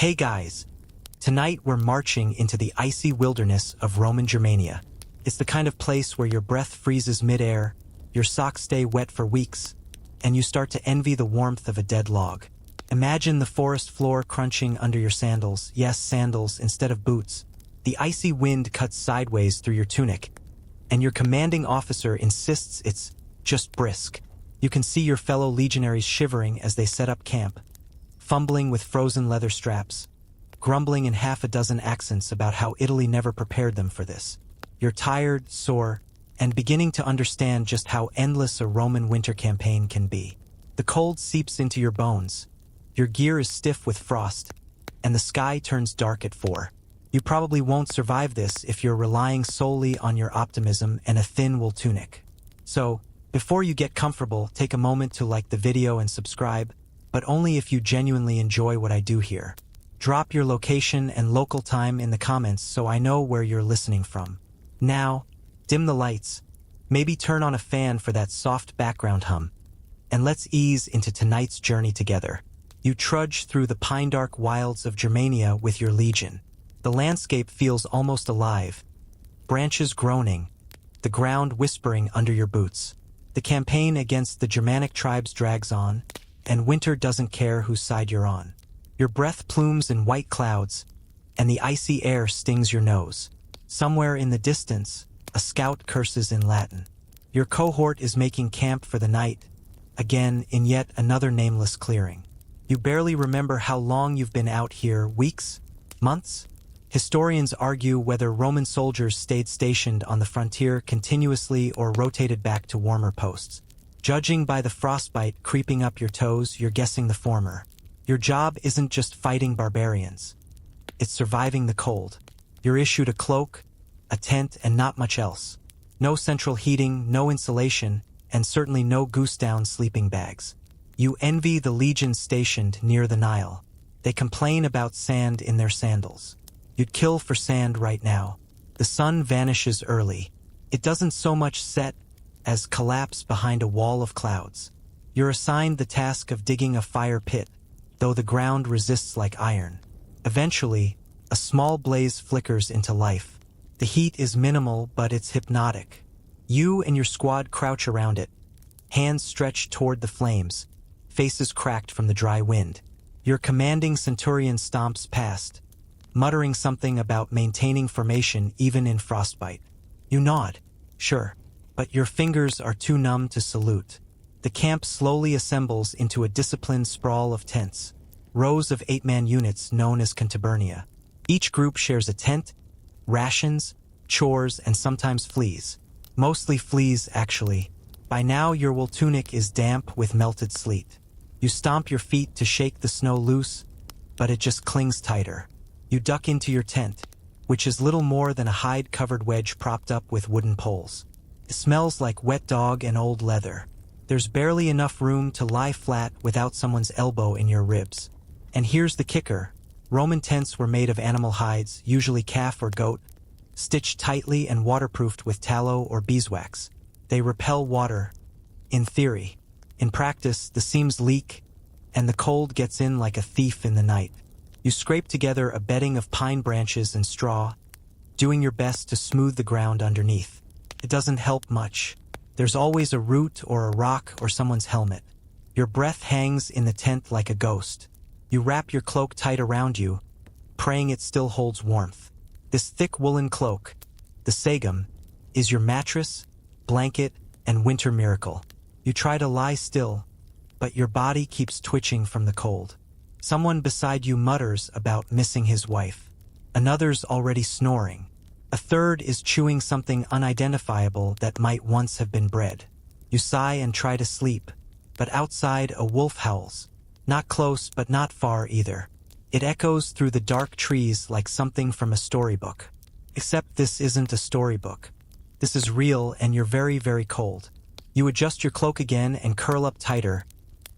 Hey guys! Tonight we're marching into the icy wilderness of Roman Germania. It's the kind of place where your breath freezes mid-air, your socks stay wet for weeks, and you start to envy the warmth of a dead log. Imagine the forest floor crunching under your sandals, yes, sandals instead of boots. The icy wind cuts sideways through your tunic, and your commanding officer insists it's just brisk. You can see your fellow legionaries shivering as they set up camp, fumbling with frozen leather straps, grumbling in half a dozen accents about how Italy never prepared them for this. You're tired, sore, and beginning to understand just how endless a Roman winter campaign can be. The cold seeps into your bones, your gear is stiff with frost, and the sky turns dark at 4. You probably won't survive this if you're relying solely on your optimism and a thin wool tunic. So, before you get comfortable, take a moment to like the video and subscribe, but only if you genuinely enjoy what I do here. Drop your location and local time in the comments so I know where you're listening from. Now, dim the lights, maybe turn on a fan for that soft background hum, and let's ease into tonight's journey together. You trudge through the pine-dark wilds of Germania with your legion. The landscape feels almost alive, branches groaning, the ground whispering under your boots. The campaign against the Germanic tribes drags on, and winter doesn't care whose side you're on. Your breath plumes in white clouds, and the icy air stings your nose. Somewhere in the distance, a scout curses in Latin. Your cohort is making camp for the night, again in yet another nameless clearing. You barely remember how long you've been out here, weeks? Months? Historians argue whether Roman soldiers stayed stationed on the frontier continuously or rotated back to warmer posts. Judging by the frostbite creeping up your toes, you're guessing the former. Your job isn't just fighting barbarians. It's surviving the cold. You're issued a cloak, a tent, and not much else. No central heating, no insulation, and certainly no goose-down sleeping bags. You envy the legions stationed near the Nile. They complain about sand in their sandals. You'd kill for sand right now. The sun vanishes early. It doesn't so much set as collapse behind a wall of clouds. You're assigned the task of digging a fire pit, though the ground resists like iron. Eventually, a small blaze flickers into life. The heat is minimal, but it's hypnotic. You and your squad crouch around it, hands stretched toward the flames, faces cracked from the dry wind. Your commanding centurion stomps past, muttering something about maintaining formation even in frostbite. You nod, sure, but your fingers are too numb to salute. The camp slowly assembles into a disciplined sprawl of tents, rows of 8-man units known as Germania. Each group shares a tent, rations, chores, and sometimes fleas. Mostly fleas, actually. By now, your wool tunic is damp with melted sleet. You stomp your feet to shake the snow loose, but it just clings tighter. You duck into your tent, which is little more than a hide-covered wedge propped up with wooden poles. It smells like wet dog and old leather. There's barely enough room to lie flat without someone's elbow in your ribs. And here's the kicker. Roman tents were made of animal hides, usually calf or goat, stitched tightly and waterproofed with tallow or beeswax. They repel water, in theory. In practice, the seams leak, and the cold gets in like a thief in the night. You scrape together a bedding of pine branches and straw, doing your best to smooth the ground underneath. It doesn't help much. There's always a root or a rock or someone's helmet. Your breath hangs in the tent like a ghost. You wrap your cloak tight around you, praying it still holds warmth. This thick woolen cloak, the sagum, is your mattress, blanket, and winter miracle. You try to lie still, but your body keeps twitching from the cold. Someone beside you mutters about missing his wife. Another's already snoring. A third is chewing something unidentifiable that might once have been bread. You sigh and try to sleep, but outside a wolf howls. Not close, but not far either. It echoes through the dark trees like something from a storybook. Except this isn't a storybook. This is real, and you're very, very cold. You adjust your cloak again and curl up tighter,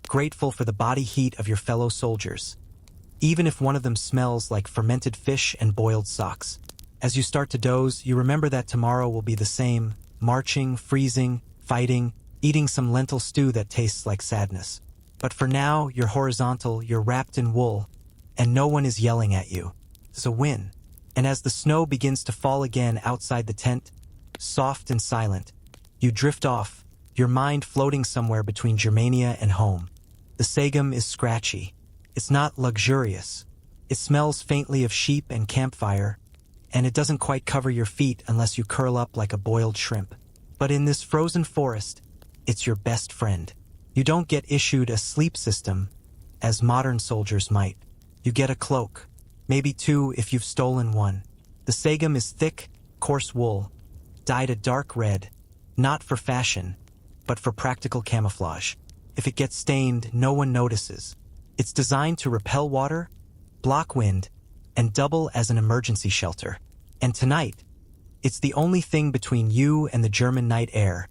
grateful for the body heat of your fellow soldiers, even if one of them smells like fermented fish and boiled socks. As you start to doze, you remember that tomorrow will be the same, marching, freezing, fighting, eating some lentil stew that tastes like sadness. But for now, you're horizontal, you're wrapped in wool, and no one is yelling at you. It's a win. And as the snow begins to fall again outside the tent, soft and silent, you drift off, your mind floating somewhere between Germania and home. The Sagum is scratchy. It's not luxurious. It smells faintly of sheep and campfire, and it doesn't quite cover your feet unless you curl up like a boiled shrimp. But in this frozen forest, it's your best friend. You don't get issued a sleep system, as modern soldiers might. You get a cloak, maybe two if you've stolen one. The Sagum is thick, coarse wool, dyed a dark red, not for fashion, but for practical camouflage. If it gets stained, no one notices. It's designed to repel water, block wind, and double as an emergency shelter. And tonight, it's the only thing between you and the German night air,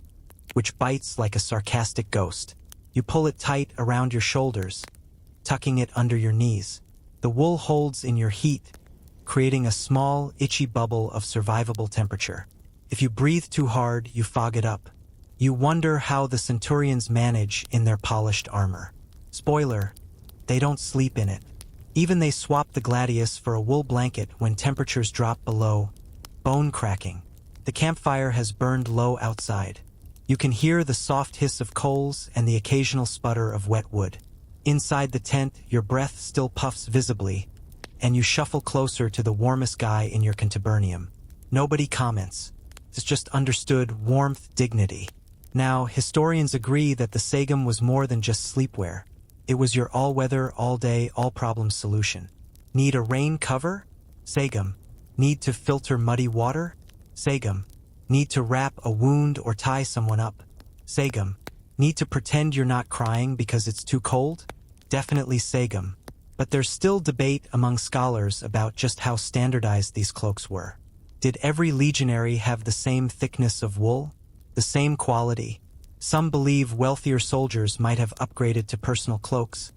which bites like a sarcastic ghost. You pull it tight around your shoulders, tucking it under your knees. The wool holds in your heat, creating a small, itchy bubble of survivable temperature. If you breathe too hard, you fog it up. You wonder how the centurions manage in their polished armor. Spoiler, they don't sleep in it. Even they swap the gladius for a wool blanket when temperatures drop below. Bone cracking. The campfire has burned low outside. You can hear the soft hiss of coals and the occasional sputter of wet wood. Inside the tent, your breath still puffs visibly, and you shuffle closer to the warmest guy in your contubernium. Nobody comments. It's just understood warmth, dignity. Now, historians agree that the Sagum was more than just sleepwear. It was your all-weather, all-day, all-problem solution. Need a rain cover? Sagum. Need to filter muddy water? Sagum. Need to wrap a wound or tie someone up? Sagum. Need to pretend you're not crying because it's too cold? Definitely Sagum. But there's still debate among scholars about just how standardized these cloaks were. Did every legionary have the same thickness of wool? The same quality? Some believe wealthier soldiers might have upgraded to personal cloaks,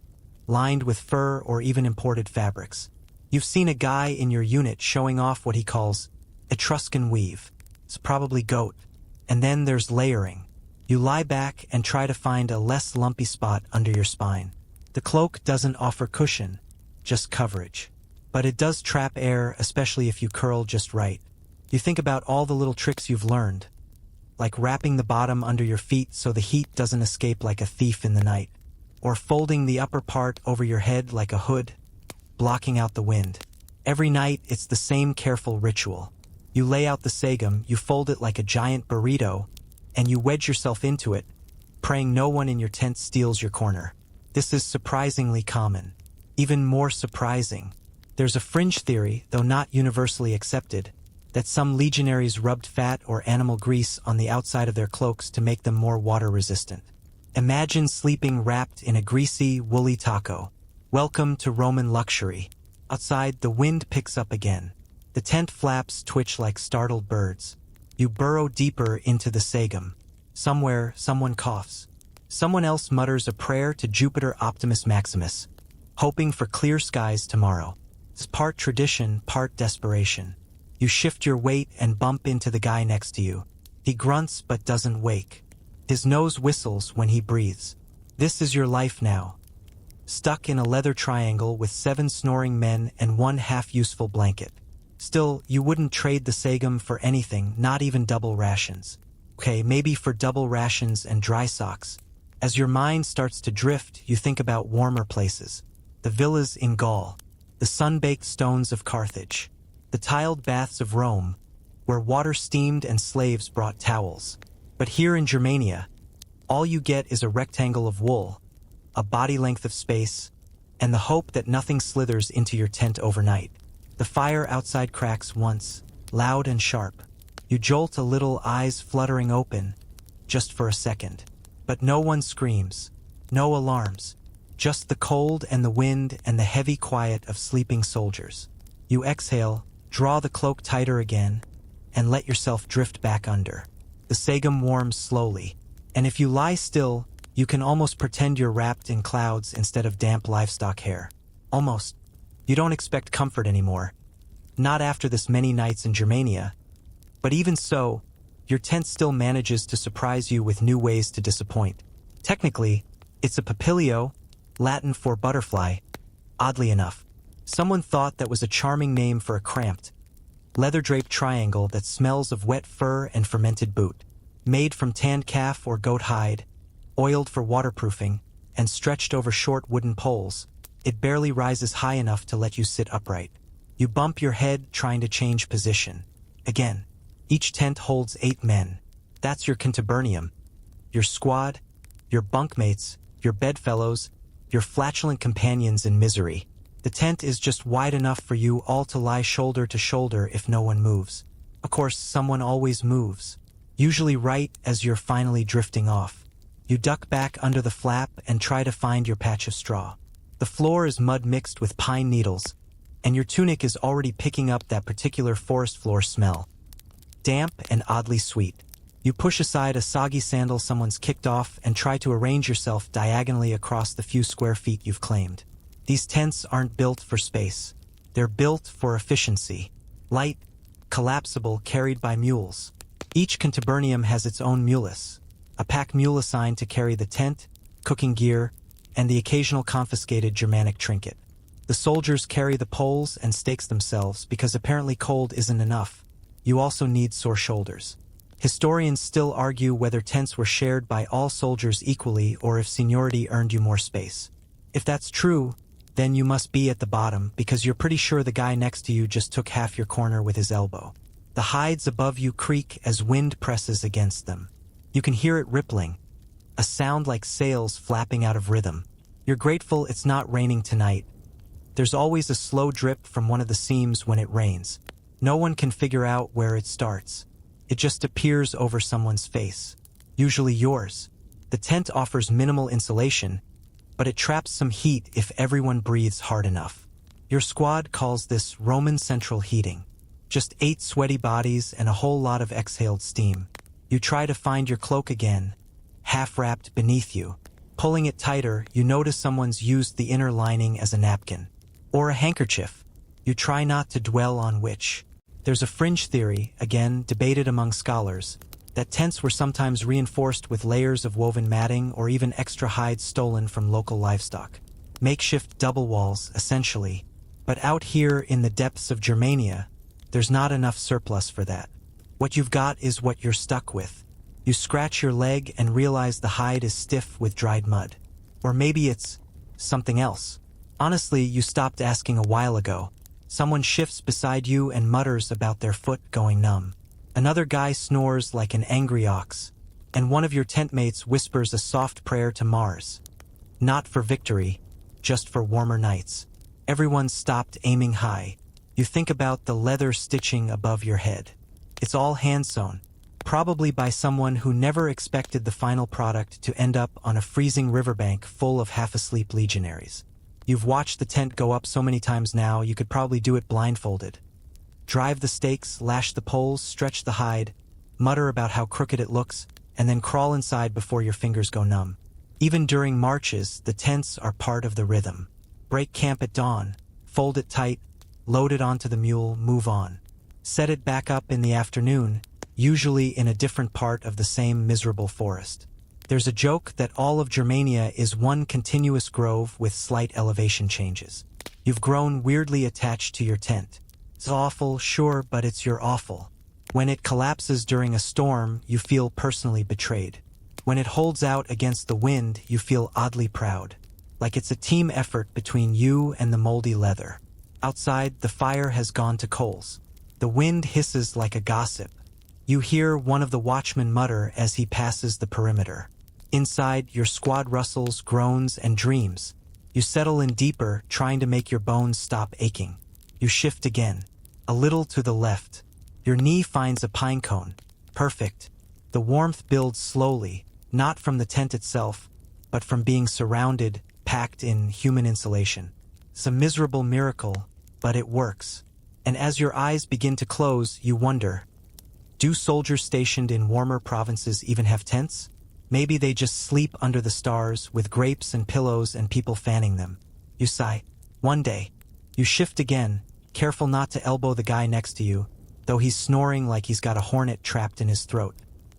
lined with fur or even imported fabrics. You've seen a guy in your unit showing off what he calls Etruscan weave. It's probably goat. And then there's layering. You lie back and try to find a less lumpy spot under your spine. The cloak doesn't offer cushion, just coverage. But it does trap air, especially if you curl just right. You think about all the little tricks you've learned, like wrapping the bottom under your feet so the heat doesn't escape like a thief in the night, or folding the upper part over your head like a hood, blocking out the wind. Every night, it's the same careful ritual. You lay out the Sagum, you fold it like a giant burrito, and you wedge yourself into it, praying no one in your tent steals your corner. This is surprisingly common. Even more surprising, there's a fringe theory, though not universally accepted, that some legionaries rubbed fat or animal grease on the outside of their cloaks to make them more water-resistant. Imagine sleeping wrapped in a greasy, woolly taco. Welcome to Roman luxury. Outside, the wind picks up again. The tent flaps twitch like startled birds. You burrow deeper into the Sagum. Somewhere, someone coughs. Someone else mutters a prayer to Jupiter Optimus Maximus, hoping for clear skies tomorrow. It's part tradition, part desperation. You shift your weight and bump into the guy next to you. He grunts but doesn't wake. His nose whistles when he breathes. This is your life now. Stuck in a leather triangle with 7 snoring men and 1 half-useful blanket. Still, you wouldn't trade the Sagum for anything, not even double rations. Okay, maybe for double rations and dry socks. As your mind starts to drift, you think about warmer places. The villas in Gaul, the sun-baked stones of Carthage, the tiled baths of Rome, where water steamed and slaves brought towels. But here in Germania, all you get is a rectangle of wool, a body length of space, and the hope that nothing slithers into your tent overnight. The fire outside cracks once, loud and sharp. You jolt a little, eyes fluttering open, just for a second. But no one screams, no alarms, just the cold and the wind and the heavy quiet of sleeping soldiers. You exhale, draw the cloak tighter again, and let yourself drift back under. The Sagum warms slowly, and if you lie still, you can almost pretend you're wrapped in clouds instead of damp livestock hair. Almost. You don't expect comfort anymore. Not after this many nights in Germania. But even so, your tent still manages to surprise you with new ways to disappoint. Technically, it's a papilio, Latin for butterfly, oddly enough. Someone thought that was a charming name for a cramped, leather-draped triangle that smells of wet fur and fermented boot. Made from tanned calf or goat hide, oiled for waterproofing, and stretched over short wooden poles, it barely rises high enough to let you sit upright. You bump your head trying to change position. Again, each tent holds 8 men. That's your contubernium, your squad, your bunkmates, your bedfellows, your flatulent companions in misery. The tent is just wide enough for you all to lie shoulder to shoulder if no one moves. Of course, someone always moves. Usually right as you're finally drifting off. You duck back under the flap and try to find your patch of straw. The floor is mud mixed with pine needles, and your tunic is already picking up that particular forest floor smell. Damp and oddly sweet. You push aside a soggy sandal someone's kicked off and try to arrange yourself diagonally across the few square feet you've claimed. These tents aren't built for space. They're built for efficiency. Light, collapsible, carried by mules. Each contubernium has its own mulus, a pack mule assigned to carry the tent, cooking gear, and the occasional confiscated Germanic trinket. The soldiers carry the poles and stakes themselves because apparently cold isn't enough. You also need sore shoulders. Historians still argue whether tents were shared by all soldiers equally or if seniority earned you more space. If that's true, then you must be at the bottom because you're pretty sure the guy next to you just took half your corner with his elbow. The hides above you creak as wind presses against them. You can hear it rippling, a sound like sails flapping out of rhythm. You're grateful it's not raining tonight. There's always a slow drip from one of the seams when it rains. No one can figure out where it starts. It just appears over someone's face, usually yours. The tent offers minimal insulation, but it traps some heat if everyone breathes hard enough. Your squad calls this Roman central heating. Just 8 sweaty bodies and a whole lot of exhaled steam. You try to find your cloak again, half-wrapped beneath you. Pulling it tighter, you notice someone's used the inner lining as a napkin. Or a handkerchief. You try not to dwell on which. There's a fringe theory, again debated among scholars, that tents were sometimes reinforced with layers of woven matting or even extra hides stolen from local livestock. Makeshift double walls, essentially. But out here in the depths of Germania, there's not enough surplus for that. What you've got is what you're stuck with. You scratch your leg and realize the hide is stiff with dried mud. Or maybe it's something else. Honestly, you stopped asking a while ago. Someone shifts beside you and mutters about their foot going numb. Another guy snores like an angry ox. And one of your tent mates whispers a soft prayer to Mars. Not for victory, just for warmer nights. Everyone's stopped aiming high. You think about the leather stitching above your head. It's all hand-sewn, probably by someone who never expected the final product to end up on a freezing riverbank full of half-asleep legionaries. You've watched the tent go up so many times now, you could probably do it blindfolded. Drive the stakes, lash the poles, stretch the hide, mutter about how crooked it looks, and then crawl inside before your fingers go numb. Even during marches, the tents are part of the rhythm. Break camp at dawn, fold it tight, load it onto the mule, move on. Set it back up in the afternoon, usually in a different part of the same miserable forest. There's a joke that all of Germania is one continuous grove with slight elevation changes. You've grown weirdly attached to your tent. It's awful, sure, but it's your awful. When it collapses during a storm, you feel personally betrayed. When it holds out against the wind, you feel oddly proud. Like it's a team effort between you and the moldy leather. Outside, the fire has gone to coals. The wind hisses like a gossip. You hear one of the watchmen mutter as he passes the perimeter. Inside, your squad rustles, groans, and dreams. You settle in deeper, trying to make your bones stop aching. You shift again. A little to the left. Your knee finds a pine cone. Perfect. The warmth builds slowly, not from the tent itself, but from being surrounded, packed in human insulation. It's a miserable miracle, but it works. And as your eyes begin to close, you wonder, do soldiers stationed in warmer provinces even have tents? Maybe they just sleep under the stars with grapes and pillows and people fanning them. You sigh. One day, you shift again, careful not to elbow the guy next to you, though he's snoring like he's got a hornet trapped in his throat.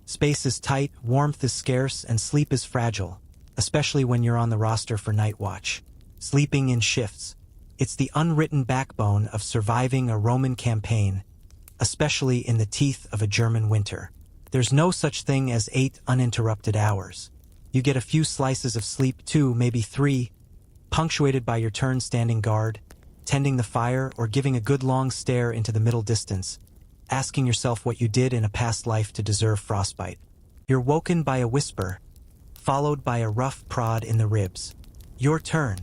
Space is tight, warmth is scarce, and sleep is fragile, especially when you're on the roster for night watch. Sleeping in shifts. It's the unwritten backbone of surviving a Roman campaign, especially in the teeth of a German winter. There's no such thing as 8 uninterrupted hours. You get a few slices of sleep, 2, maybe 3, punctuated by your turn standing guard, tending the fire, or giving a good long stare into the middle distance, asking yourself what you did in a past life to deserve frostbite. You're woken by a whisper, followed by a rough prod in the ribs. Your turn.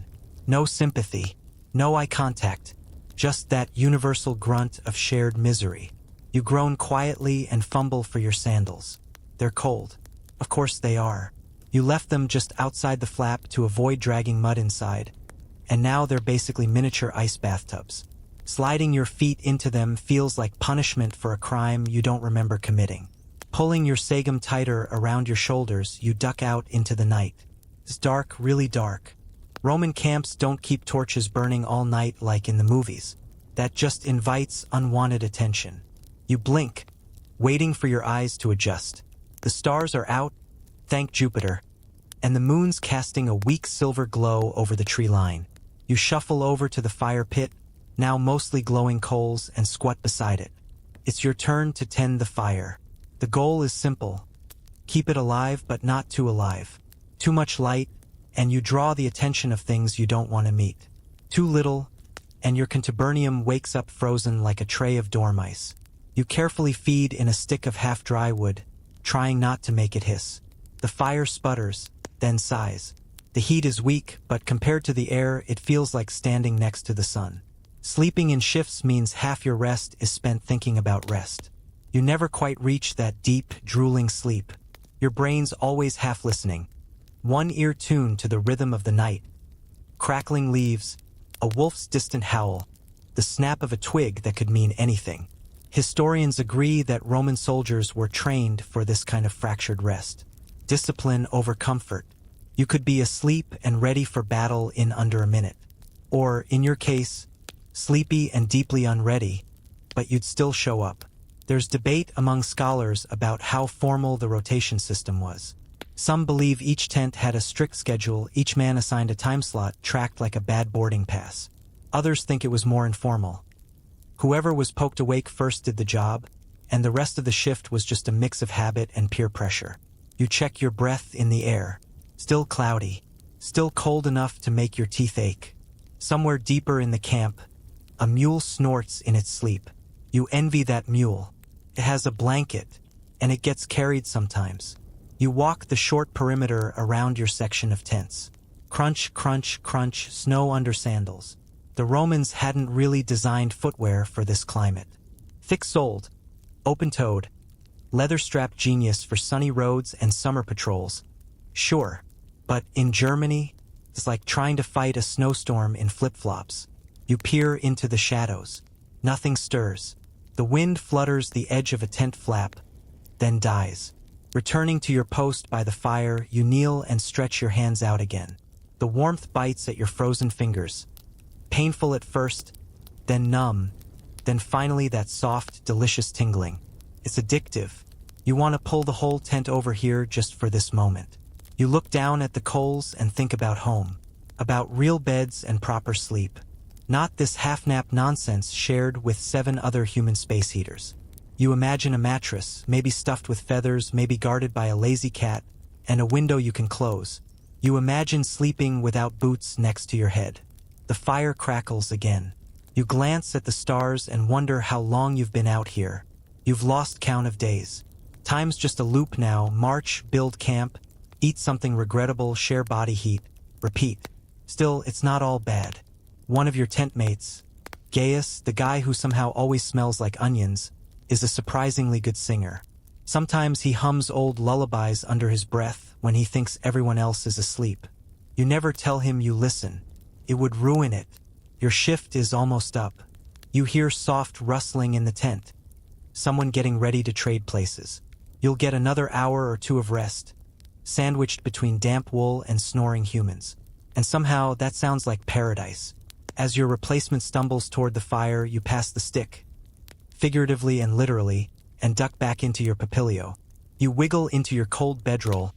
No sympathy, no eye contact, just that universal grunt of shared misery. You groan quietly and fumble for your sandals. They're cold. Of course they are. You left them just outside the flap to avoid dragging mud inside, and now they're basically miniature ice bathtubs. Sliding your feet into them feels like punishment for a crime you don't remember committing. Pulling your sagum tighter around your shoulders, you duck out into the night. It's dark, really dark. Roman camps don't keep torches burning all night like in the movies. That just invites unwanted attention. You blink, waiting for your eyes to adjust. The stars are out, thank Jupiter, and the moon's casting a weak silver glow over the tree line. You shuffle over to the fire pit, now mostly glowing coals, and squat beside it. It's your turn to tend the fire. The goal is simple. Keep it alive, but not too alive. Too much light, and you draw the attention of things you don't want to meet. Too little, and your contubernum wakes up frozen like a tray of dormice. You carefully feed in a stick of half-dry wood, trying not to make it hiss. The fire sputters, then sighs. The heat is weak, but compared to the air, it feels like standing next to the sun. Sleeping in shifts means half your rest is spent thinking about rest. You never quite reach that deep, drooling sleep. Your brain's always half listening, one ear tuned to the rhythm of the night. Crackling leaves, a wolf's distant howl, the snap of a twig that could mean anything. Historians agree that Roman soldiers were trained for this kind of fractured rest. Discipline over comfort. You could be asleep and ready for battle in under a minute. Or, in your case, sleepy and deeply unready, but you'd still show up. There's debate among scholars about how formal the rotation system was. Some believe each tent had a strict schedule, each man assigned a time slot tracked like a bad boarding pass. Others think it was more informal. Whoever was poked awake first did the job, and the rest of the shift was just a mix of habit and peer pressure. You check your breath in the air. Still cloudy. Still cold enough to make your teeth ache. Somewhere deeper in the camp, a mule snorts in its sleep. You envy that mule. It has a blanket, and it gets carried sometimes. You walk the short perimeter around your section of tents. Crunch, crunch, crunch, snow under sandals. The Romans hadn't really designed footwear for this climate. Thick-soled, open-toed, leather-strapped genius for sunny roads and summer patrols. Sure, but in Germany, it's like trying to fight a snowstorm in flip-flops. You peer into the shadows. Nothing stirs. The wind flutters the edge of a tent flap, then dies. Returning to your post by the fire, you kneel and stretch your hands out again. The warmth bites at your frozen fingers. Painful at first, then numb, then finally that soft, delicious tingling. It's addictive. You want to pull the whole tent over here just for this moment. You look down at the coals and think about home, about real beds and proper sleep. Not this half-nap nonsense shared with 7 other human space heaters. You imagine a mattress, maybe stuffed with feathers, maybe guarded by a lazy cat, and a window you can close. You imagine sleeping without boots next to your head. The fire crackles again. You glance at the stars and wonder how long you've been out here. You've lost count of days. Time's just a loop now. March, build camp, eat something regrettable, share body heat, repeat. Still, it's not all bad. One of your tent mates, Gaius, the guy who somehow always smells like onions, is a surprisingly good singer. Sometimes he hums old lullabies under his breath when he thinks everyone else is asleep. You never tell him you listen. It would ruin it. Your shift is almost up. You hear soft rustling in the tent. Someone getting ready to trade places. You'll get another hour or 2 of rest, sandwiched between damp wool and snoring humans. And somehow that sounds like paradise. As your replacement stumbles toward the fire, you pass the stick, figuratively and literally, and duck back into your papilio. You wiggle into your cold bedroll,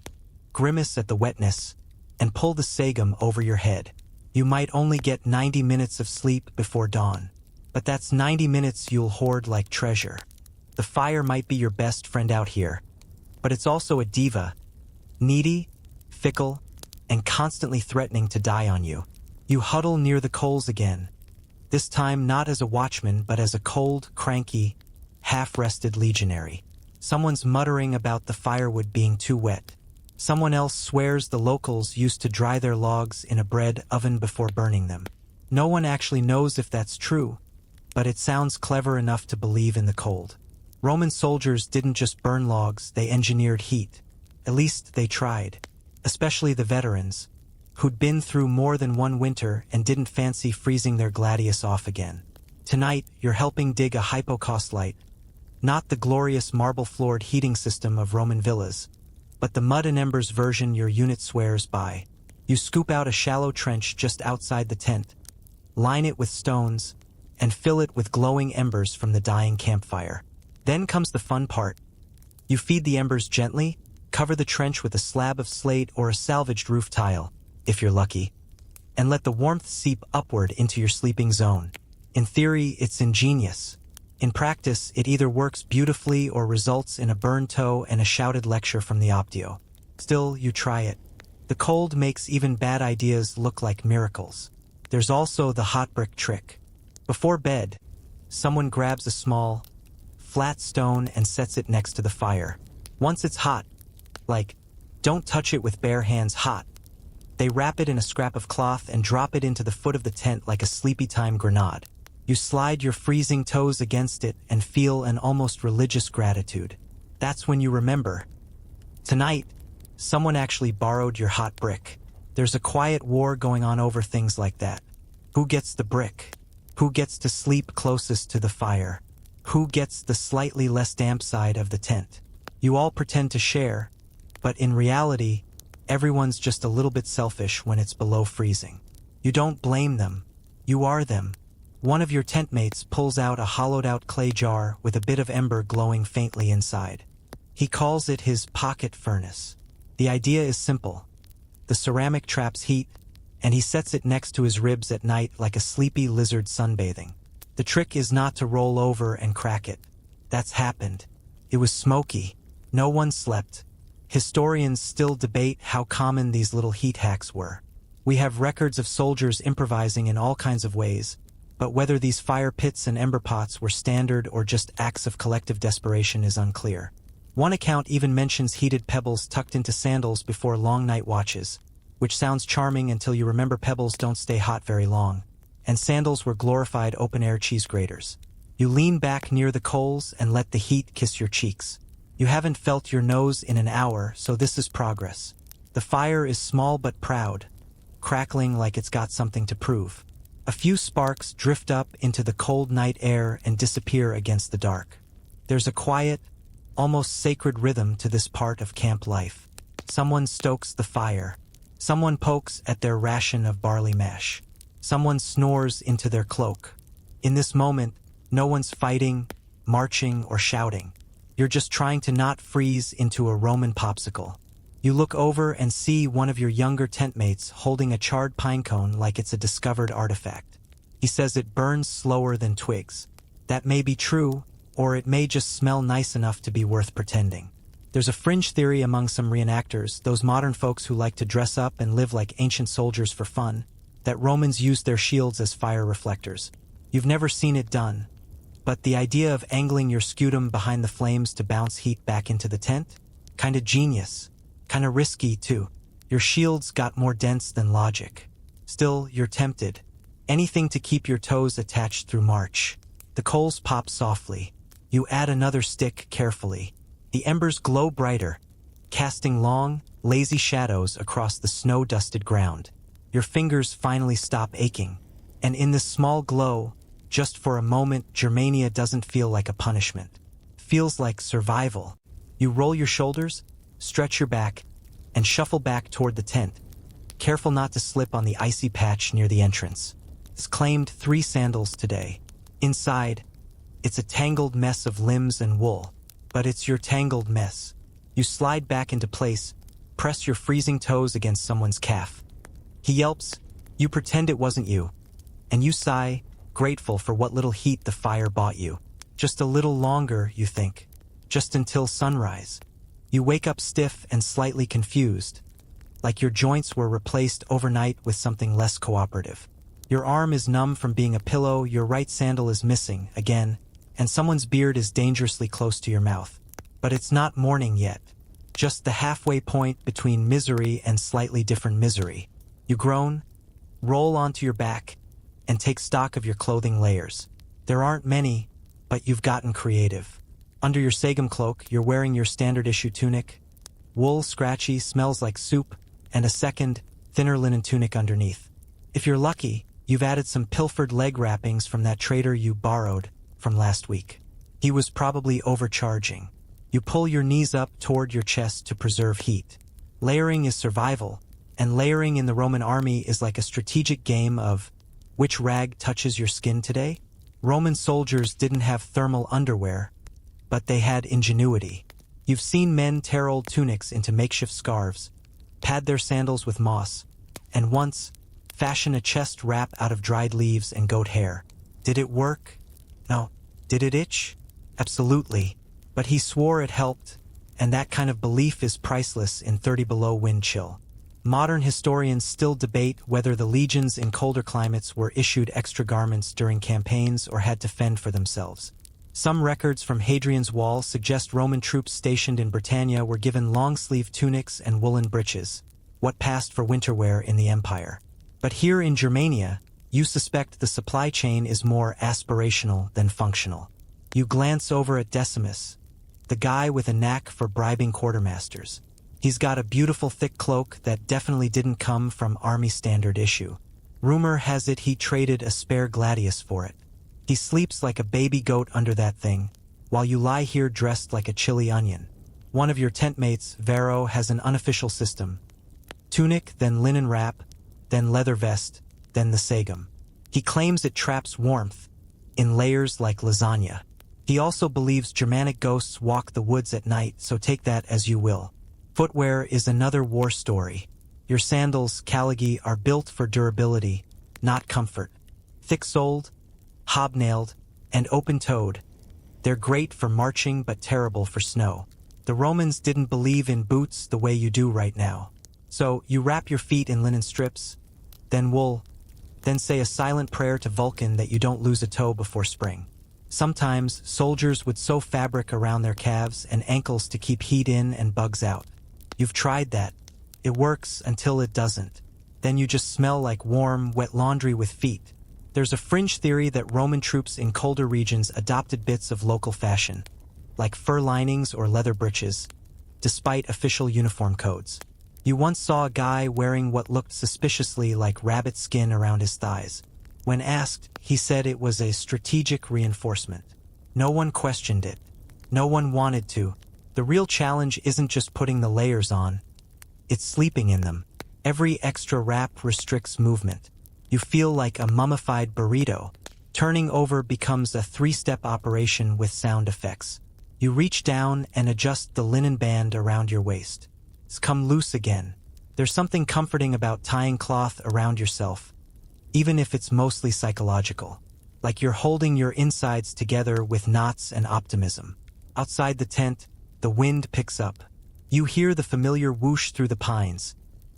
grimace at the wetness, and pull the sagum over your head. You might only get 90 minutes of sleep before dawn. But that's 90 minutes you'll hoard like treasure. The fire might be your best friend out here, but it's also a diva, needy, fickle, and constantly threatening to die on you. You huddle near the coals again, this time not as a watchman but as a cold, cranky, half-rested legionary. Someone's muttering about the firewood being too wet. Someone else swears the locals used to dry their logs in a bread oven before burning them. No one actually knows if that's true, but it sounds clever enough to believe in the cold. Roman soldiers didn't just burn logs, they engineered heat. At least they tried, especially the veterans, who'd been through more than one winter and didn't fancy freezing their gladius off again. Tonight, you're helping dig a hypocauste, not the glorious marble-floored heating system of Roman villas, but the mud and embers version your unit swears by. You scoop out a shallow trench just outside the tent, line it with stones, and fill it with glowing embers from the dying campfire. Then comes the fun part. You feed the embers gently, cover the trench with a slab of slate or a salvaged roof tile, if you're lucky, and let the warmth seep upward into your sleeping zone. In theory, it's ingenious. In practice, it either works beautifully or results in a burned toe and a shouted lecture from the Optio. Still, you try it. The cold makes even bad ideas look like miracles. There's also the hot brick trick. Before bed, someone grabs a small, flat stone and sets it next to the fire. Once it's hot, don't touch it with bare hands hot, they wrap it in a scrap of cloth and drop it into the foot of the tent like a sleepy time grenade. You slide your freezing toes against it and feel an almost religious gratitude. That's when you remember. Tonight, someone actually borrowed your hot brick. There's a quiet war going on over things like that. Who gets the brick? Who gets to sleep closest to the fire? Who gets the slightly less damp side of the tent? You all pretend to share, but in reality, everyone's just a little bit selfish when it's below freezing. You don't blame them. You are them. One of your tent mates pulls out a hollowed-out clay jar with a bit of ember glowing faintly inside. He calls it his pocket furnace. The idea is simple. The ceramic traps heat, and he sets it next to his ribs at night like a sleepy lizard sunbathing. The trick is not to roll over and crack it. That's happened. It was smoky. No one slept. Historians still debate how common these little heat hacks were. We have records of soldiers improvising in all kinds of ways, but whether these fire pits and ember pots were standard or just acts of collective desperation is unclear. One account even mentions heated pebbles tucked into sandals before long night watches, which sounds charming until you remember pebbles don't stay hot very long, and sandals were glorified open-air cheese graters. You lean back near the coals and let the heat kiss your cheeks. You haven't felt your nose in an hour, so this is progress. The fire is small but proud, crackling like it's got something to prove. A few sparks drift up into the cold night air and disappear against the dark. There's a quiet, almost sacred rhythm to this part of camp life. Someone stokes the fire. Someone pokes at their ration of barley mash. Someone snores into their cloak. In this moment, no one's fighting, marching, or shouting. You're just trying to not freeze into a Roman popsicle. You look over and see one of your younger tent mates holding a charred pine cone like it's a discovered artifact. He says it burns slower than twigs. That may be true, or it may just smell nice enough to be worth pretending. There's a fringe theory among some reenactors, those modern folks who like to dress up and live like ancient soldiers for fun, that Romans used their shields as fire reflectors. You've never seen it done, but the idea of angling your scutum behind the flames to bounce heat back into the tent? Kinda genius. Kinda risky, too. Your shields got more dense than logic. Still, you're tempted. Anything to keep your toes attached through March. The coals pop softly. You add another stick carefully. The embers glow brighter, casting long, lazy shadows across the snow-dusted ground. Your fingers finally stop aching. And in this small glow, just for a moment, Germania doesn't feel like a punishment. It feels like survival. You roll your shoulders, stretch your back, and shuffle back toward the tent, careful not to slip on the icy patch near the entrance. It's claimed 3 sandals today. Inside, it's a tangled mess of limbs and wool, but it's your tangled mess. You slide back into place, press your freezing toes against someone's calf. He yelps, You pretend it wasn't you, and you sigh, grateful for what little heat the fire bought you. Just a little longer, you think. Just until sunrise. You wake up stiff and slightly confused, like your joints were replaced overnight with something less cooperative. Your arm is numb from being a pillow, your right sandal is missing, again, and someone's beard is dangerously close to your mouth. But it's not morning yet. Just the halfway point between misery and slightly different misery. You groan, roll onto your back, and take stock of your clothing layers. There aren't many, but you've gotten creative. Under your Sagum cloak, you're wearing your standard issue tunic. Wool, scratchy, smells like soup, and a second, thinner linen tunic underneath. If you're lucky, you've added some pilfered leg wrappings from that trader you borrowed from last week. He was probably overcharging. You pull your knees up toward your chest to preserve heat. Layering is survival, and layering in the Roman army is like a strategic game of which rag touches your skin today? Roman soldiers didn't have thermal underwear, but they had ingenuity. You've seen men tear old tunics into makeshift scarves, pad their sandals with moss, and once fashion a chest wrap out of dried leaves and goat hair. Did it work? No. Did it itch? Absolutely. But he swore it helped, and that kind of belief is priceless in 30 below wind chill. Modern historians still debate whether the legions in colder climates were issued extra garments during campaigns or had to fend for themselves. Some records from Hadrian's Wall suggest Roman troops stationed in Britannia were given long-sleeve tunics and woolen breeches, what passed for winter wear in the empire. But here in Germania, you suspect the supply chain is more aspirational than functional. You glance over at Decimus, the guy with a knack for bribing quartermasters. He's got a beautiful thick cloak that definitely didn't come from Army Standard issue. Rumor has it he traded a spare gladius for it. He sleeps like a baby goat under that thing, while you lie here dressed like a chili onion. One of your tent mates, Vero, has an unofficial system. Tunic, then linen wrap, then leather vest, then the sagum. He claims it traps warmth, in layers like lasagna. He also believes Germanic ghosts walk the woods at night, so take that as you will. Footwear is another war story. Your sandals, Calligi, are built for durability, not comfort. Thick-soled, hobnailed, and open-toed. They're great for marching but terrible for snow. The Romans didn't believe in boots the way you do right now. So you wrap your feet in linen strips, then wool, then say a silent prayer to Vulcan that you don't lose a toe before spring. Sometimes soldiers would sew fabric around their calves and ankles to keep heat in and bugs out. You've tried that. It works until it doesn't. Then you just smell like warm, wet laundry with feet. There's a fringe theory that Roman troops in colder regions adopted bits of local fashion, like fur linings or leather breeches, despite official uniform codes. You once saw a guy wearing what looked suspiciously like rabbit skin around his thighs. When asked, he said it was a strategic reinforcement. No one questioned it. No one wanted to. The real challenge isn't just putting the layers on. It's sleeping in them. Every extra wrap restricts movement. You feel like a mummified burrito. Turning over becomes a 3-step operation with sound effects. You reach down and adjust the linen band around your waist. It's come loose again. There's something comforting about tying cloth around yourself, even if it's mostly psychological. Like you're holding your insides together with knots and optimism. Outside the tent, the wind picks up. You hear the familiar whoosh through the pines,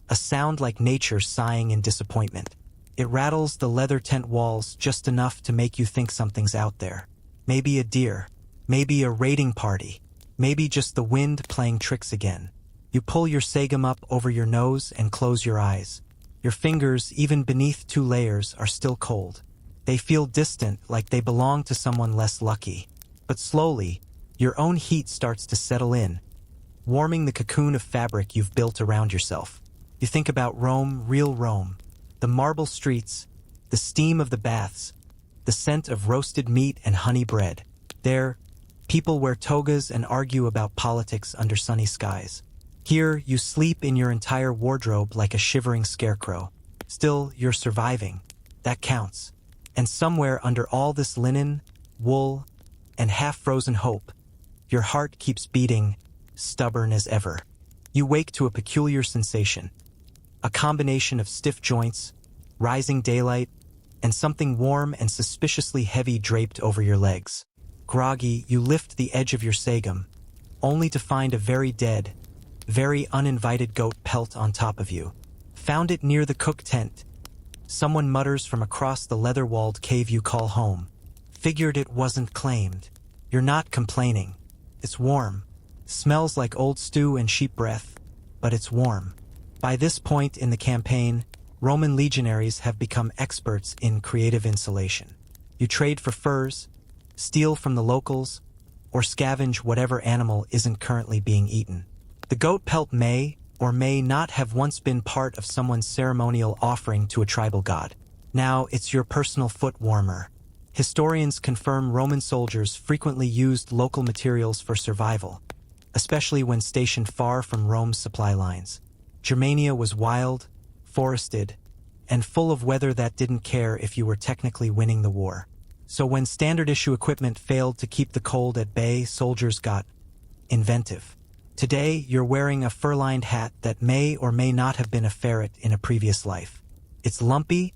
a sound like nature sighing in disappointment. It rattles the leather tent walls just enough to make you think something's out there. Maybe a deer, maybe a raiding party, maybe just the wind playing tricks again. You pull your sagum up over your nose and close your eyes. Your fingers, even beneath 2 layers, are still cold. They feel distant, like they belong to someone less lucky. But slowly, your own heat starts to settle in, warming the cocoon of fabric you've built around yourself. You think about Rome, real Rome. The marble streets, the steam of the baths, the scent of roasted meat and honey bread. There, people wear togas and argue about politics under sunny skies. Here, you sleep in your entire wardrobe like a shivering scarecrow. Still, you're surviving. That counts. And somewhere under all this linen, wool, and half-frozen hope, your heart keeps beating, stubborn as ever. You wake to a peculiar sensation. A combination of stiff joints, rising daylight, and something warm and suspiciously heavy draped over your legs. Groggy, you lift the edge of your sagum, only to find a very dead, very uninvited goat pelt on top of you. Found it near the cook tent. Someone mutters from across the leather-walled cave you call home. Figured it wasn't claimed. You're not complaining. It's warm. Smells like old stew and sheep breath, but it's warm. By this point in the campaign, Roman legionaries have become experts in creative insulation. You trade for furs, steal from the locals, or scavenge whatever animal isn't currently being eaten. The goat pelt may or may not have once been part of someone's ceremonial offering to a tribal god. Now it's your personal foot warmer. Historians confirm Roman soldiers frequently used local materials for survival, especially when stationed far from Rome's supply lines. Germania was wild, forested, and full of weather that didn't care if you were technically winning the war. So when standard-issue equipment failed to keep the cold at bay, soldiers got inventive. Today, you're wearing a fur-lined hat that may or may not have been a ferret in a previous life. It's lumpy,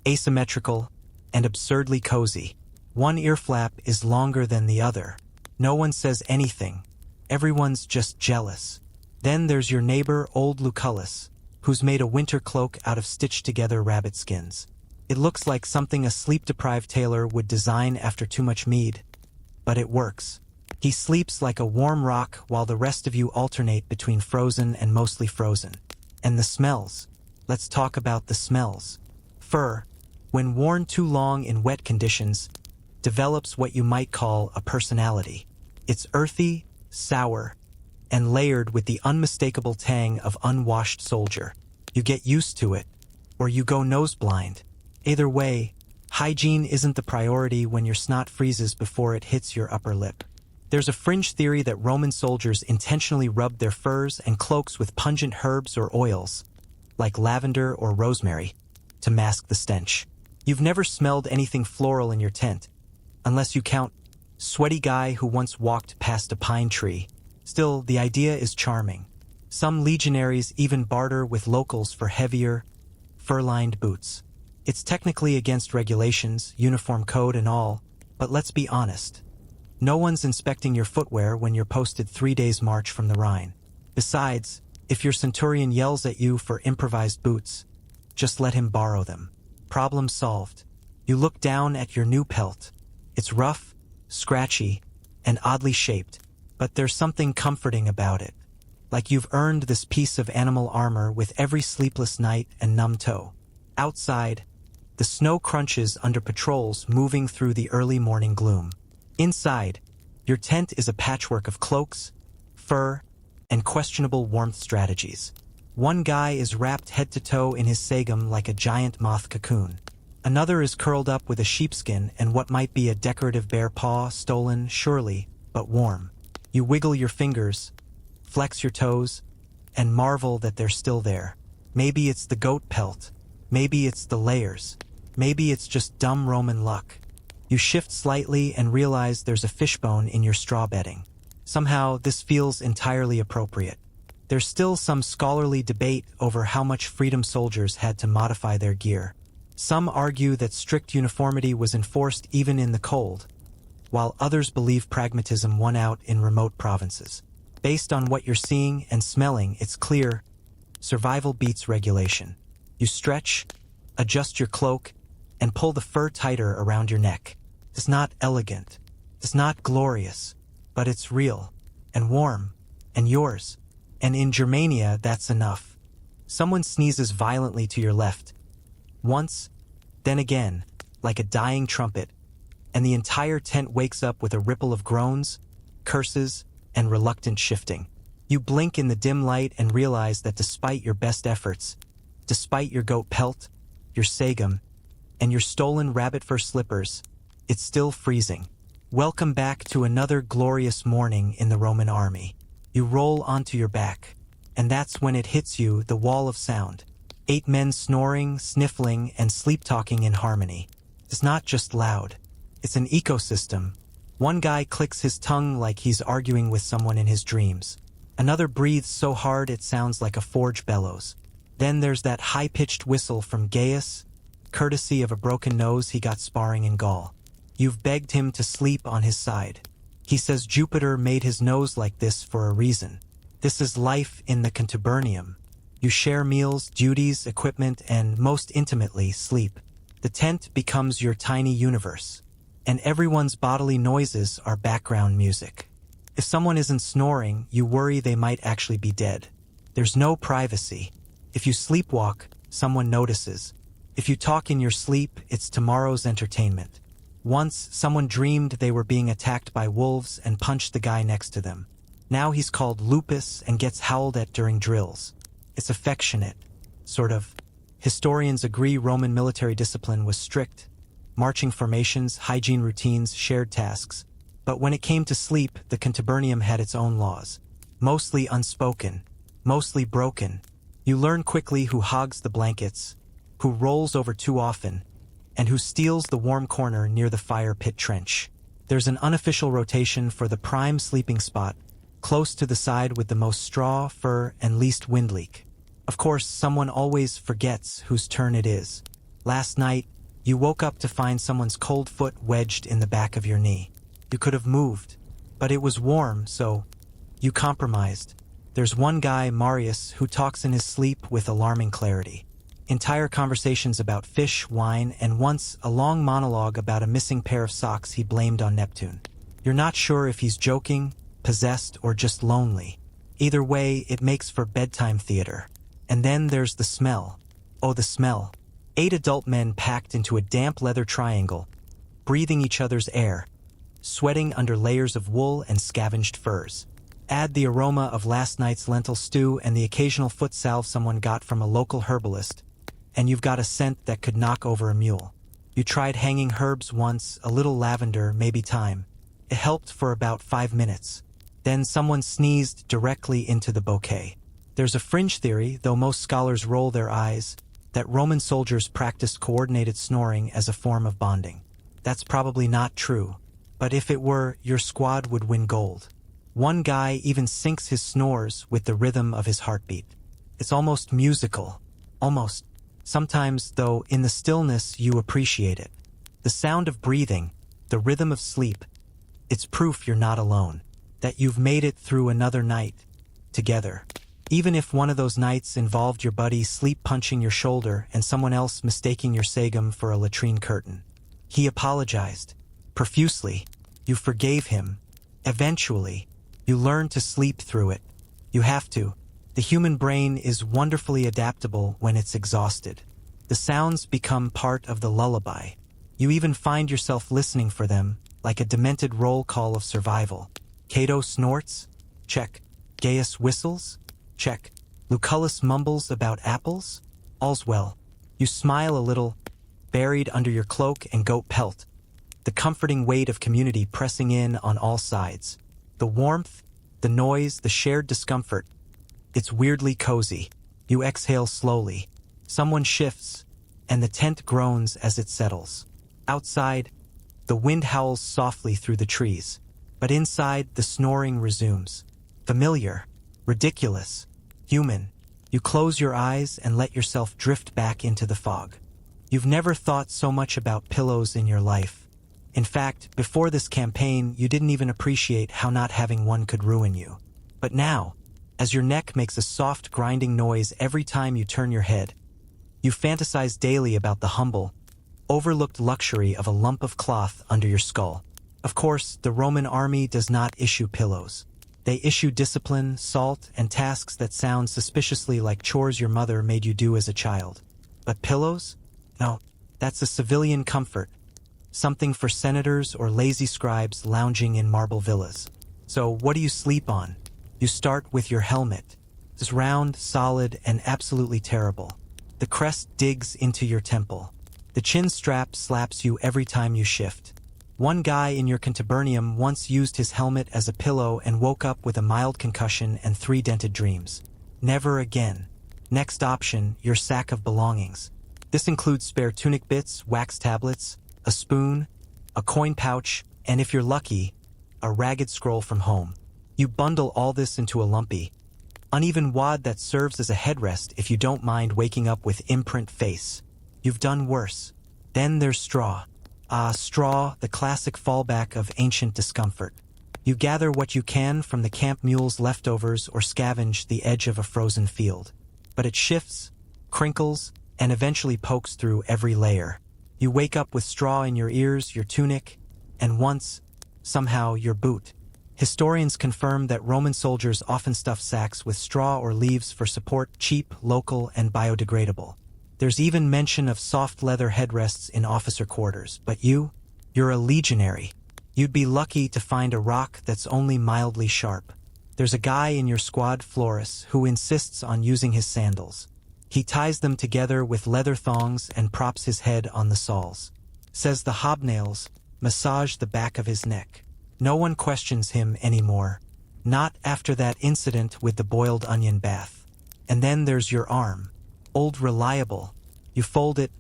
asymmetrical, and absurdly cozy. One ear flap is longer than the other. No one says anything. Everyone's just jealous. Then there's your neighbor, old Lucullus, who's made a winter cloak out of stitched-together rabbit skins. It looks like something a sleep-deprived tailor would design after too much mead, but it works. He sleeps like a warm rock while the rest of you alternate between frozen and mostly frozen. And the smells. Let's talk about the smells. Fur, when worn too long in wet conditions, develops what you might call a personality. It's earthy, sour, and layered with the unmistakable tang of unwashed soldier. You get used to it, or you go nose-blind. Either way, hygiene isn't the priority when your snot freezes before it hits your upper lip. There's a fringe theory that Roman soldiers intentionally rubbed their furs and cloaks with pungent herbs or oils, like lavender or rosemary, to mask the stench. You've never smelled anything floral in your tent, unless you count sweaty guy who once walked past a pine tree. Still, the idea is charming. Some legionaries even barter with locals for heavier, fur-lined boots. It's technically against regulations, uniform code and all, but let's be honest. No one's inspecting your footwear when you're posted 3 days' march from the Rhine. Besides, if your centurion yells at you for improvised boots, just let him borrow them. Problem solved. You look down at your new pelt. It's rough, scratchy, and oddly shaped, but there's something comforting about it. Like you've earned this piece of animal armor with every sleepless night and numb toe. Outside, the snow crunches under patrols moving through the early morning gloom. Inside, your tent is a patchwork of cloaks, fur, and questionable warmth strategies. One guy is wrapped head to toe in his sagum like a giant moth cocoon. Another is curled up with a sheepskin and what might be a decorative bear paw, stolen, surely, but warm. You wiggle your fingers, flex your toes, and marvel that they're still there. Maybe it's the goat pelt. Maybe it's the layers. Maybe it's just dumb Roman luck. You shift slightly and realize there's a fishbone in your straw bedding. Somehow, this feels entirely appropriate. There's still some scholarly debate over how much freedom soldiers had to modify their gear. Some argue that strict uniformity was enforced even in the cold, while others believe pragmatism won out in remote provinces. Based on what you're seeing and smelling, it's clear survival beats regulation. You stretch, adjust your cloak, and pull the fur tighter around your neck. It's not elegant, it's not glorious, but it's real, and warm, and yours. And in Germania, that's enough. Someone sneezes violently to your left. Once, then again, like a dying trumpet, and the entire tent wakes up with a ripple of groans, curses, and reluctant shifting. You blink in the dim light and realize that despite your best efforts, despite your goat pelt, your sagum, and your stolen rabbit fur slippers, it's still freezing. Welcome back to another glorious morning in the Roman army. You roll onto your back, and that's when it hits you, the wall of sound. 8 men snoring, sniffling, and sleep-talking in harmony. It's not just loud. It's an ecosystem. One guy clicks his tongue like he's arguing with someone in his dreams. Another breathes so hard it sounds like a forge bellows. Then there's that high-pitched whistle from Gaius, courtesy of a broken nose he got sparring in Gaul. You've begged him to sleep on his side. He says Jupiter made his nose like this for a reason. This is life in the contubernium. You share meals, duties, equipment, and, most intimately, sleep. The tent becomes your tiny universe, and everyone's bodily noises are background music. If someone isn't snoring, you worry they might actually be dead. There's no privacy. If you sleepwalk, someone notices. If you talk in your sleep, it's tomorrow's entertainment. Once, someone dreamed they were being attacked by wolves and punched the guy next to them. Now he's called Lupus and gets howled at during drills. It's affectionate, sort of. Historians agree Roman military discipline was strict. Marching formations, hygiene routines, shared tasks. But when it came to sleep, the contubernium had its own laws. Mostly unspoken, mostly broken. You learn quickly who hogs the blankets, who rolls over too often, and who steals the warm corner near the fire pit trench. There's an unofficial rotation for the prime sleeping spot, close to the side with the most straw, fur, and least wind leak. Of course, someone always forgets whose turn it is. Last night, you woke up to find someone's cold foot wedged in the back of your knee. You could have moved, but it was warm, so you compromised. There's one guy, Marius, who talks in his sleep with alarming clarity. Entire conversations about fish, wine, and once a long monologue about a missing pair of socks he blamed on Neptune. You're not sure if he's joking, possessed, or just lonely. Either way, it makes for bedtime theater. And then there's the smell. Oh, the smell. 8 adult men packed into a damp leather triangle, breathing each other's air, sweating under layers of wool and scavenged furs. Add the aroma of last night's lentil stew and the occasional foot salve someone got from a local herbalist, and you've got a scent that could knock over a mule. You tried hanging herbs once, a little lavender, maybe thyme. It helped for about 5 minutes. Then someone sneezed directly into the bouquet. There's a fringe theory, though most scholars roll their eyes, that Roman soldiers practiced coordinated snoring as a form of bonding. That's probably not true, but if it were, your squad would win gold. One guy even syncs his snores with the rhythm of his heartbeat. It's almost musical. Almost. Sometimes, though, in the stillness you appreciate it. The sound of breathing, the rhythm of sleep. It's proof you're not alone, that you've made it through another night, together. Even if one of those nights involved your buddy sleep-punching your shoulder and someone else mistaking your sagum for a latrine curtain. He apologized. Profusely. You forgave him. Eventually. You learn to sleep through it. You have to. The human brain is wonderfully adaptable when it's exhausted. The sounds become part of the lullaby. You even find yourself listening for them, like a demented roll call of survival. Cato snorts? Check. Gaius whistles? Check. Lucullus mumbles about apples? All's well. You smile a little, buried under your cloak and goat pelt. The comforting weight of community pressing in on all sides. The warmth, the noise, the shared discomfort. It's weirdly cozy. You exhale slowly. Someone shifts, and the tent groans as it settles. Outside, the wind howls softly through the trees. But inside, the snoring resumes. Familiar. Ridiculous. Human. You close your eyes and let yourself drift back into the fog. You've never thought so much about pillows in your life. In fact, before this campaign, you didn't even appreciate how not having one could ruin you. But now, as your neck makes a soft grinding noise every time you turn your head, you fantasize daily about the humble, overlooked luxury of a lump of cloth under your skull. Of course, the Roman army does not issue pillows. They issue discipline, salt, and tasks that sound suspiciously like chores your mother made you do as a child. But pillows? No, that's a civilian comfort. Something for senators or lazy scribes lounging in marble villas. So what do you sleep on? You start with your helmet. It's round, solid, and absolutely terrible. The crest digs into your temple. The chin strap slaps you every time you shift. One guy in your contubernium once used his helmet as a pillow and woke up with a mild concussion and 3 dented dreams. Never again. Next option, your sack of belongings. This includes spare tunic bits, wax tablets, a spoon, a coin pouch, and if you're lucky, a ragged scroll from home. You bundle all this into a lumpy, uneven wad that serves as a headrest if you don't mind waking up with imprint face. You've done worse. Then there's straw. Straw, the classic fallback of ancient discomfort. You gather what you can from the camp mule's leftovers or scavenge the edge of a frozen field. But it shifts, crinkles, and eventually pokes through every layer. You wake up with straw in your ears, your tunic, and once, somehow, your boot. Historians confirm that Roman soldiers often stuffed sacks with straw or leaves for support, cheap, local, and biodegradable. There's even mention of soft leather headrests in officer quarters, but you're a legionary. You'd be lucky to find a rock that's only mildly sharp. There's a guy in your squad, Florus, who insists on using his sandals. He ties them together with leather thongs and props his head on the soles. Says the hobnails massage the back of his neck. No one questions him anymore. Not after that incident with the boiled onion bath. And then there's your arm. Old reliable. You fold it,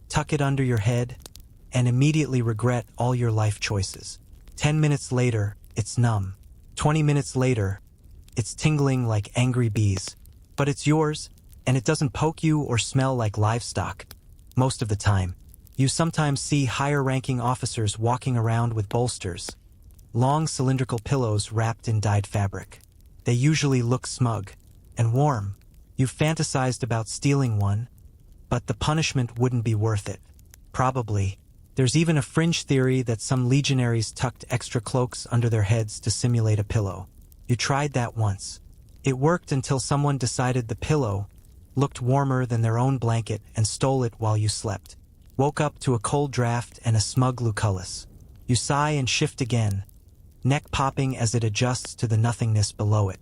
tuck it under your head, and immediately regret all your life choices. 10 minutes later, it's numb. 20 minutes later, it's tingling like angry bees. But it's yours, and it doesn't poke you or smell like livestock. Most of the time. You sometimes see higher-ranking officers walking around with bolsters. Long cylindrical pillows wrapped in dyed fabric. They usually look smug and warm. You've fantasized about stealing one, but the punishment wouldn't be worth it. Probably. There's even a fringe theory that some legionaries tucked extra cloaks under their heads to simulate a pillow. You tried that once. It worked until someone decided the pillow looked warmer than their own blanket and stole it while you slept. Woke up to a cold draft and a smug lucullus. You sigh and shift again, neck popping as it adjusts to the nothingness below it.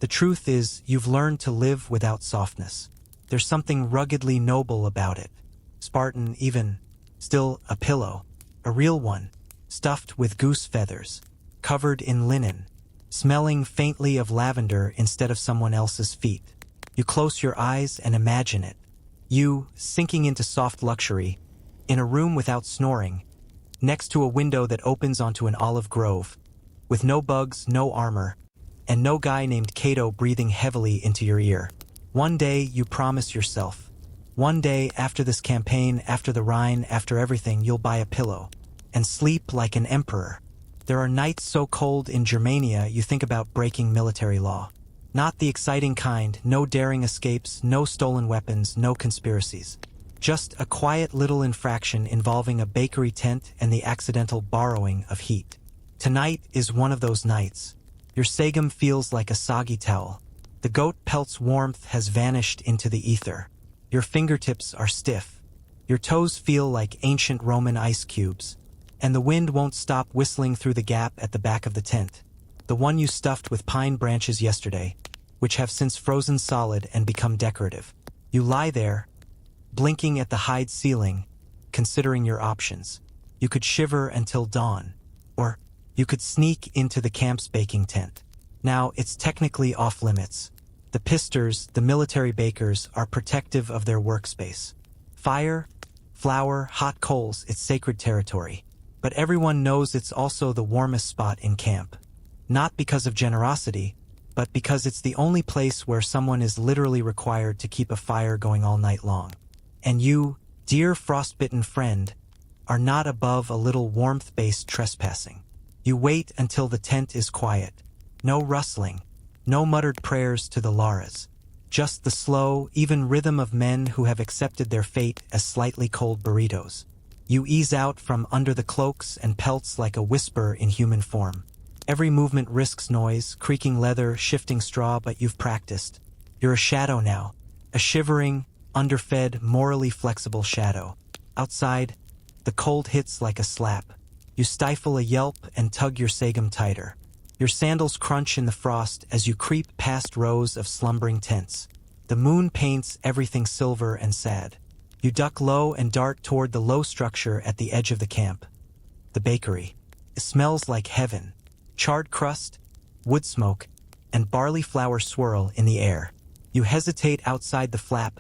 The truth is, you've learned to live without softness. There's something ruggedly noble about it. Spartan even. Still a pillow. A real one. Stuffed with goose feathers. Covered in linen. Smelling faintly of lavender instead of someone else's feet. You close your eyes and imagine it. You, sinking into soft luxury, in a room without snoring, next to a window that opens onto an olive grove, with no bugs, no armor, and no guy named Cato breathing heavily into your ear. One day you promise yourself, one day after this campaign, after the Rhine, after everything, you'll buy a pillow and sleep like an emperor. There are nights so cold in Germania you think about breaking military law. Not the exciting kind, no daring escapes, no stolen weapons, no conspiracies. Just a quiet little infraction involving a bakery tent and the accidental borrowing of heat. Tonight is one of those nights. Your sagum feels like a soggy towel. The goat pelt's warmth has vanished into the ether. Your fingertips are stiff. Your toes feel like ancient Roman ice cubes. And the wind won't stop whistling through the gap at the back of the tent. The one you stuffed with pine branches yesterday, which have since frozen solid and become decorative. You lie there, blinking at the hide ceiling, considering your options. You could shiver until dawn, or you could sneak into the camp's baking tent. Now, it's technically off-limits. The pisters, the military bakers, are protective of their workspace. Fire, flour, hot coals, it's sacred territory. But everyone knows it's also the warmest spot in camp. Not because of generosity, but because it's the only place where someone is literally required to keep a fire going all night long. And you, dear frostbitten friend, are not above a little warmth-based trespassing. You wait until the tent is quiet. No rustling, no muttered prayers to the Laras. Just the slow, even rhythm of men who have accepted their fate as slightly cold burritos. You ease out from under the cloaks and pelts like a whisper in human form. Every movement risks noise, creaking leather, shifting straw, but you've practiced. You're a shadow now. A shivering, underfed, morally flexible shadow. Outside, the cold hits like a slap. You stifle a yelp and tug your sagum tighter. Your sandals crunch in the frost as you creep past rows of slumbering tents. The moon paints everything silver and sad. You duck low and dart toward the low structure at the edge of the camp. The bakery. It smells like heaven. Charred crust, wood smoke, and barley flour swirl in the air. You hesitate outside the flap,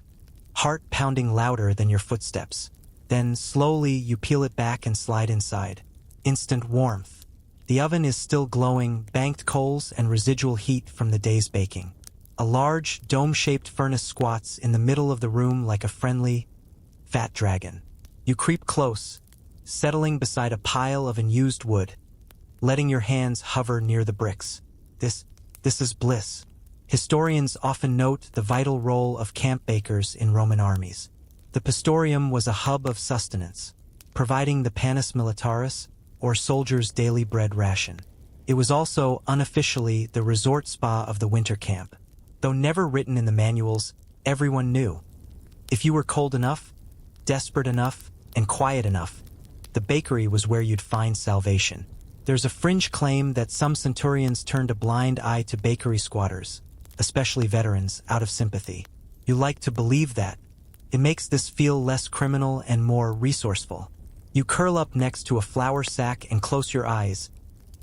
heart pounding louder than your footsteps. Then, slowly, you peel it back and slide inside. Instant warmth. The oven is still glowing, banked coals and residual heat from the day's baking. A large, dome-shaped furnace squats in the middle of the room like a friendly, fat dragon. You creep close, settling beside a pile of unused wood, letting your hands hover near the bricks. This is bliss. Historians often note the vital role of camp bakers in Roman armies. The Pistorium was a hub of sustenance, providing the panis militaris, or soldiers' daily bread ration. It was also unofficially the resort spa of the winter camp. Though never written in the manuals, everyone knew. If you were cold enough, desperate enough, and quiet enough, the bakery was where you'd find salvation. There's a fringe claim that some centurions turned a blind eye to bakery squatters, especially veterans, out of sympathy. You like to believe that. It makes this feel less criminal and more resourceful. You curl up next to a flour sack and close your eyes,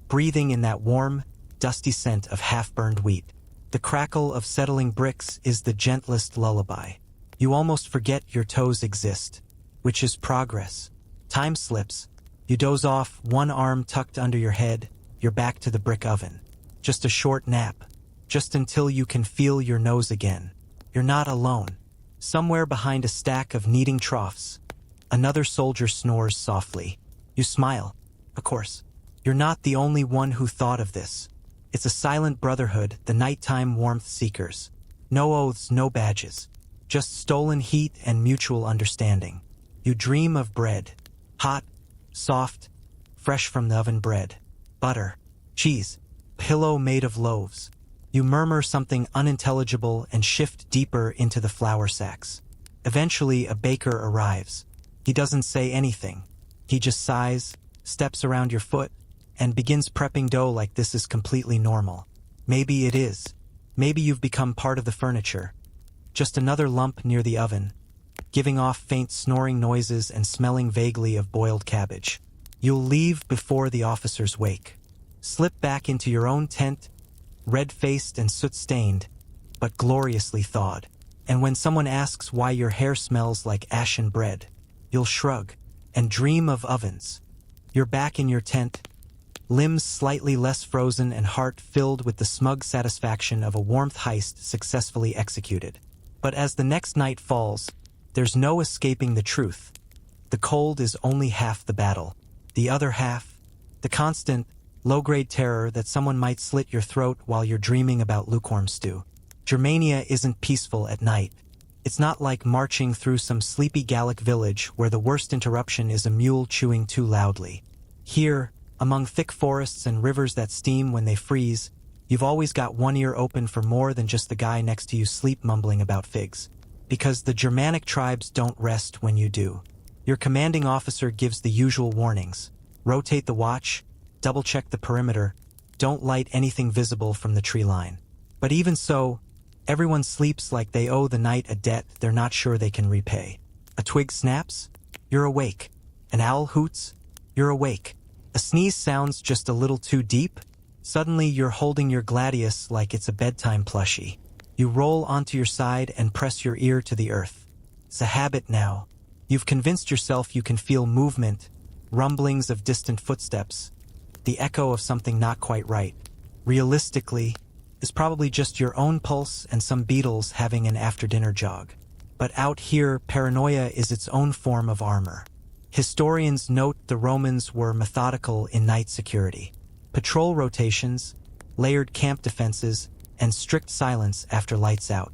breathing in that warm, dusty scent of half-burned wheat. The crackle of settling bricks is the gentlest lullaby. You almost forget your toes exist, which is progress. Time slips. You doze off, one arm tucked under your head, your back to the brick oven. Just a short nap, just until you can feel your nose again. You're not alone. Somewhere behind a stack of kneading troughs, another soldier snores softly. You smile. Of course, you're not the only one who thought of this. It's a silent brotherhood, the nighttime warmth seekers. No oaths, no badges. Just stolen heat and mutual understanding. You dream of bread. Hot, soft, fresh from the oven bread. Butter, cheese, pillow made of loaves. You murmur something unintelligible and shift deeper into the flour sacks. Eventually, a baker arrives. He doesn't say anything. He just sighs, steps around your foot, and begins prepping dough like this is completely normal. Maybe it is. Maybe you've become part of the furniture. Just another lump near the oven, giving off faint snoring noises and smelling vaguely of boiled cabbage. You'll leave before the officers wake. Slip back into your own tent, red-faced and soot-stained, but gloriously thawed. And when someone asks why your hair smells like ashen bread, you'll shrug and dream of ovens. You're back in your tent, limbs slightly less frozen and heart filled with the smug satisfaction of a warmth heist successfully executed. But as the next night falls, there's no escaping the truth. The cold is only half the battle. The other half, the constant, low-grade terror that someone might slit your throat while you're dreaming about lukewarm stew. Germania isn't peaceful at night. It's not like marching through some sleepy Gallic village where the worst interruption is a mule chewing too loudly. Here, among thick forests and rivers that steam when they freeze, you've always got one ear open for more than just the guy next to you sleep mumbling about figs. Because the Germanic tribes don't rest when you do. Your commanding officer gives the usual warnings. Rotate the watch, double-check the perimeter, don't light anything visible from the tree line. But even so, everyone sleeps like they owe the night a debt they're not sure they can repay. A twig snaps? You're awake. An owl hoots? You're awake. A sneeze sounds just a little too deep? Suddenly you're holding your gladius like it's a bedtime plushie. You roll onto your side and press your ear to the earth. It's a habit now. You've convinced yourself you can feel movement, rumblings of distant footsteps, the echo of something not quite right. Realistically, it's probably just your own pulse and some beetles having an after-dinner jog. But out here, paranoia is its own form of armor. Historians note the Romans were methodical in night security. Patrol rotations, layered camp defenses, and strict silence after lights out.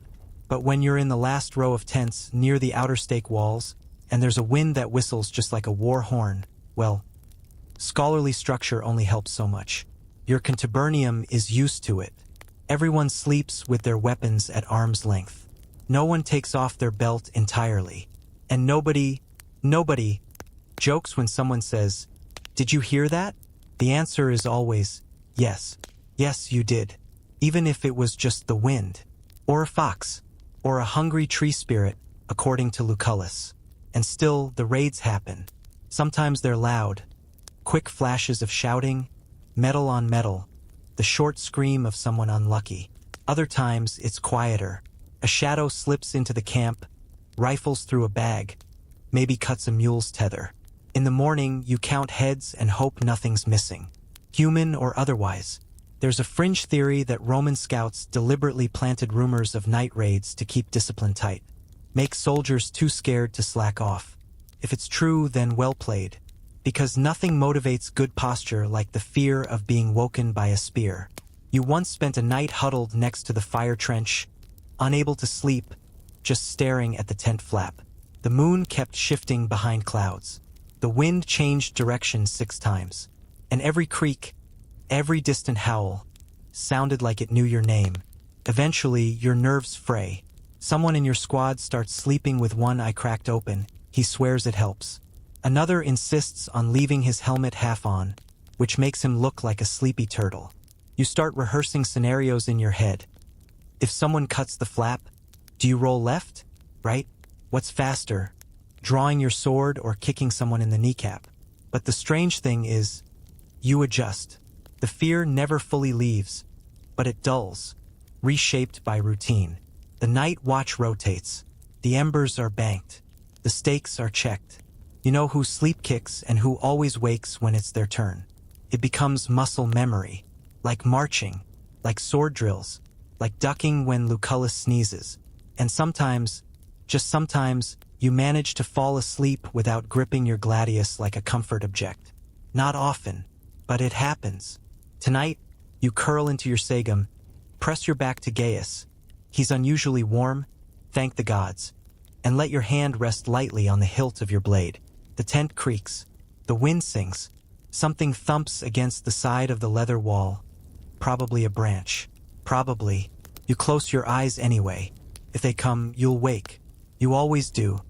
But when you're in the last row of tents near the outer stake walls, and there's a wind that whistles just like a war horn, well, scholarly structure only helps so much. Your contubernium is used to it. Everyone sleeps with their weapons at arm's length. No one takes off their belt entirely. And nobody jokes when someone says, "Did you hear that?" The answer is always, yes. Yes, you did. Even if it was just the wind, or a fox, or a hungry tree spirit, according to Lucullus. And still, the raids happen. Sometimes they're loud. Quick flashes of shouting, metal on metal, the short scream of someone unlucky. Other times, it's quieter. A shadow slips into the camp, rifles through a bag, maybe cuts a mule's tether. In the morning, you count heads and hope nothing's missing, human or otherwise. There's a fringe theory that Roman scouts deliberately planted rumors of night raids to keep discipline tight. make soldiers too scared to slack off. If it's true, then well played. Because nothing motivates good posture like the fear of being woken by a spear. You once spent a night huddled next to the fire trench, unable to sleep, just staring at the tent flap. The moon kept shifting behind clouds. The wind changed direction 6 times. And every creak, every distant howl, sounded like it knew your name. Eventually, your nerves fray. Someone in your squad starts sleeping with one eye cracked open. He swears it helps. Another insists on leaving his helmet half on, which makes him look like a sleepy turtle. You start rehearsing scenarios in your head. If someone cuts the flap, do you roll left? Right? What's faster, drawing your sword or kicking someone in the kneecap? But the strange thing is, you adjust. The fear never fully leaves, but it dulls, reshaped by routine. The night watch rotates. The embers are banked. The stakes are checked. You know who sleep kicks and who always wakes when it's their turn. It becomes muscle memory, like marching, like sword drills, like ducking when Lucullus sneezes. And sometimes, just sometimes, you manage to fall asleep without gripping your gladius like a comfort object. Not often, but it happens. Tonight, you curl into your sagum, press your back to Gaius. He's unusually warm, thank the gods, and let your hand rest lightly on the hilt of your blade. The tent creaks. The wind sings. Something thumps against the side of the leather wall. Probably a branch. Probably. You close your eyes anyway. If they come, you'll wake. You always do.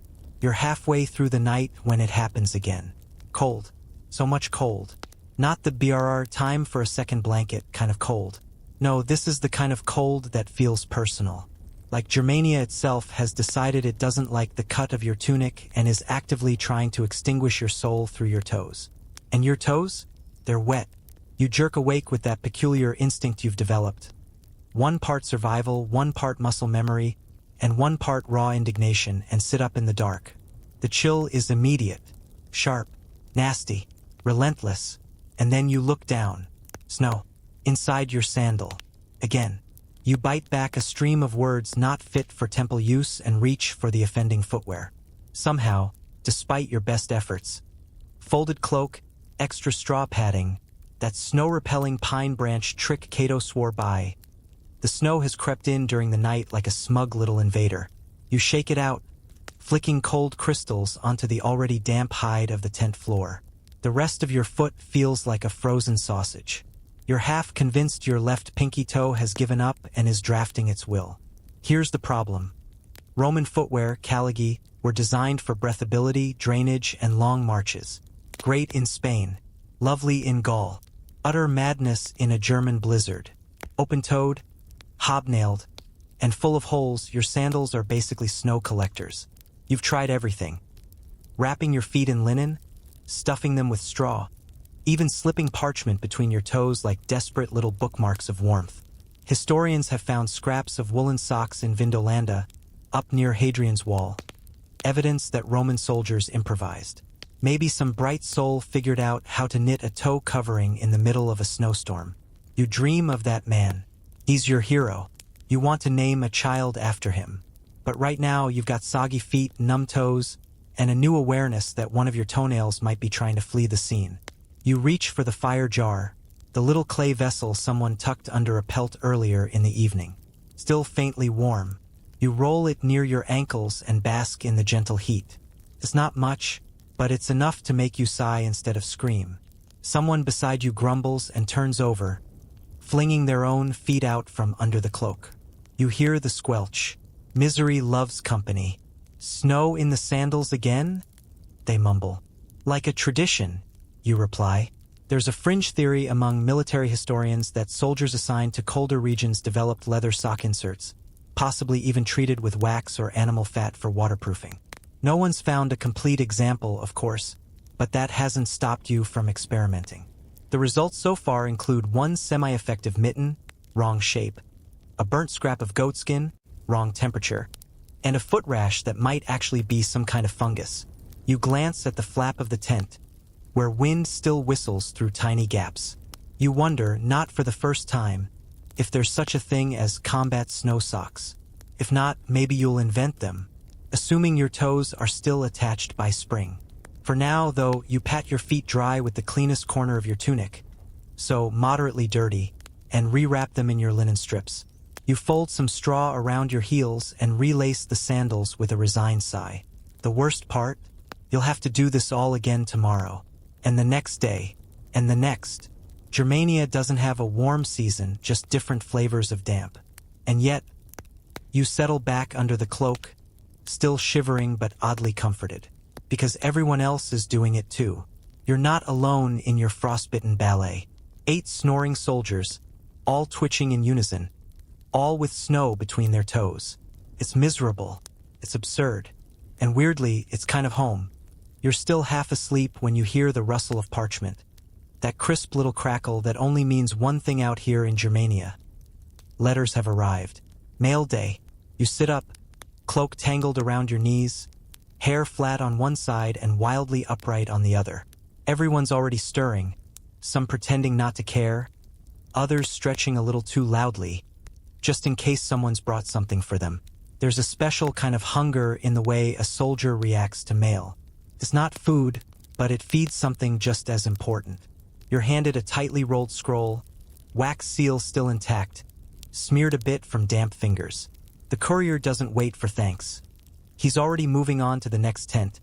You're halfway through the night when it happens again. Cold. So much cold. Not the BRR time for a second blanket kind of cold. No, this is the kind of cold that feels personal. Like Germania itself has decided it doesn't like the cut of your tunic and is actively trying to extinguish your soul through your toes. And your toes? They're wet. You jerk awake with that peculiar instinct you've developed. 1 part survival, 1 part muscle memory, and 1 part raw indignation, and sit up in the dark. The chill is immediate, sharp, nasty, relentless, and then you look down. Snow. Inside your sandal. Again. You bite back a stream of words not fit for temple use and reach for the offending footwear. Somehow, despite your best efforts, folded cloak, extra straw padding, that snow-repelling pine branch trick Cato swore by. The snow has crept in during the night like a smug little invader. You shake it out, flicking cold crystals onto the already damp hide of the tent floor. The rest of your foot feels like a frozen sausage. You're half convinced your left pinky toe has given up and is drafting its will. Here's the problem. Roman footwear, caligae, were designed for breathability, drainage, and long marches. Great in Spain. Lovely in Gaul. Utter madness in a German blizzard. Open-toed, hobnailed, and full of holes, your sandals are basically snow collectors. You've tried everything. Wrapping your feet in linen, stuffing them with straw, even slipping parchment between your toes like desperate little bookmarks of warmth. Historians have found scraps of woolen socks in Vindolanda, up near Hadrian's Wall. Evidence that Roman soldiers improvised. Maybe some bright soul figured out how to knit a toe covering in the middle of a snowstorm. You dream of that man. He's your hero. You want to name a child after him. But right now you've got soggy feet, numb toes, and a new awareness that one of your toenails might be trying to flee the scene. You reach for the fire jar, the little clay vessel someone tucked under a pelt earlier in the evening. Still faintly warm. You roll it near your ankles and bask in the gentle heat. It's not much, but it's enough to make you sigh instead of scream. Someone beside you grumbles and turns over, flinging their own feet out from under the cloak. You hear the squelch. Misery loves company. Snow in the sandals again? They mumble. Like a tradition, you reply. There's a fringe theory among military historians that soldiers assigned to colder regions developed leather sock inserts, possibly even treated with wax or animal fat for waterproofing. No one's found a complete example, of course, but that hasn't stopped you from experimenting. The results so far include 1 semi-effective mitten, wrong shape, a burnt scrap of goatskin, wrong temperature, and a foot rash that might actually be some kind of fungus. You glance at the flap of the tent, where wind still whistles through tiny gaps. You wonder, not for the first time, if there's such a thing as combat snow socks. If not, maybe you'll invent them. assuming your toes are still attached by spring. For now, though, you pat your feet dry with the cleanest corner of your tunic, so moderately dirty, and rewrap them in your linen strips. You fold some straw around your heels and relace the sandals with a resigned sigh. The worst part? You'll have to do this all again tomorrow, and the next day, and the next. Germania doesn't have a warm season, just different flavors of damp. And yet, you settle back under the cloak, still shivering but oddly comforted. Because everyone else is doing it too. You're not alone in your frostbitten ballet. 8 snoring soldiers, all twitching in unison, all with snow between their toes. It's miserable, it's absurd, and weirdly, it's kind of home. You're still half asleep when you hear the rustle of parchment, that crisp little crackle that only means one thing out here in Germania. Letters have arrived. Mail day. You sit up, cloak tangled around your knees, hair flat on one side and wildly upright on the other. Everyone's already stirring, some pretending not to care, others stretching a little too loudly, just in case someone's brought something for them. There's a special kind of hunger in the way a soldier reacts to mail. It's not food, but it feeds something just as important. You're handed a tightly rolled scroll, wax seal still intact, smeared a bit from damp fingers. The courier doesn't wait for thanks. He's already moving on to the next tent,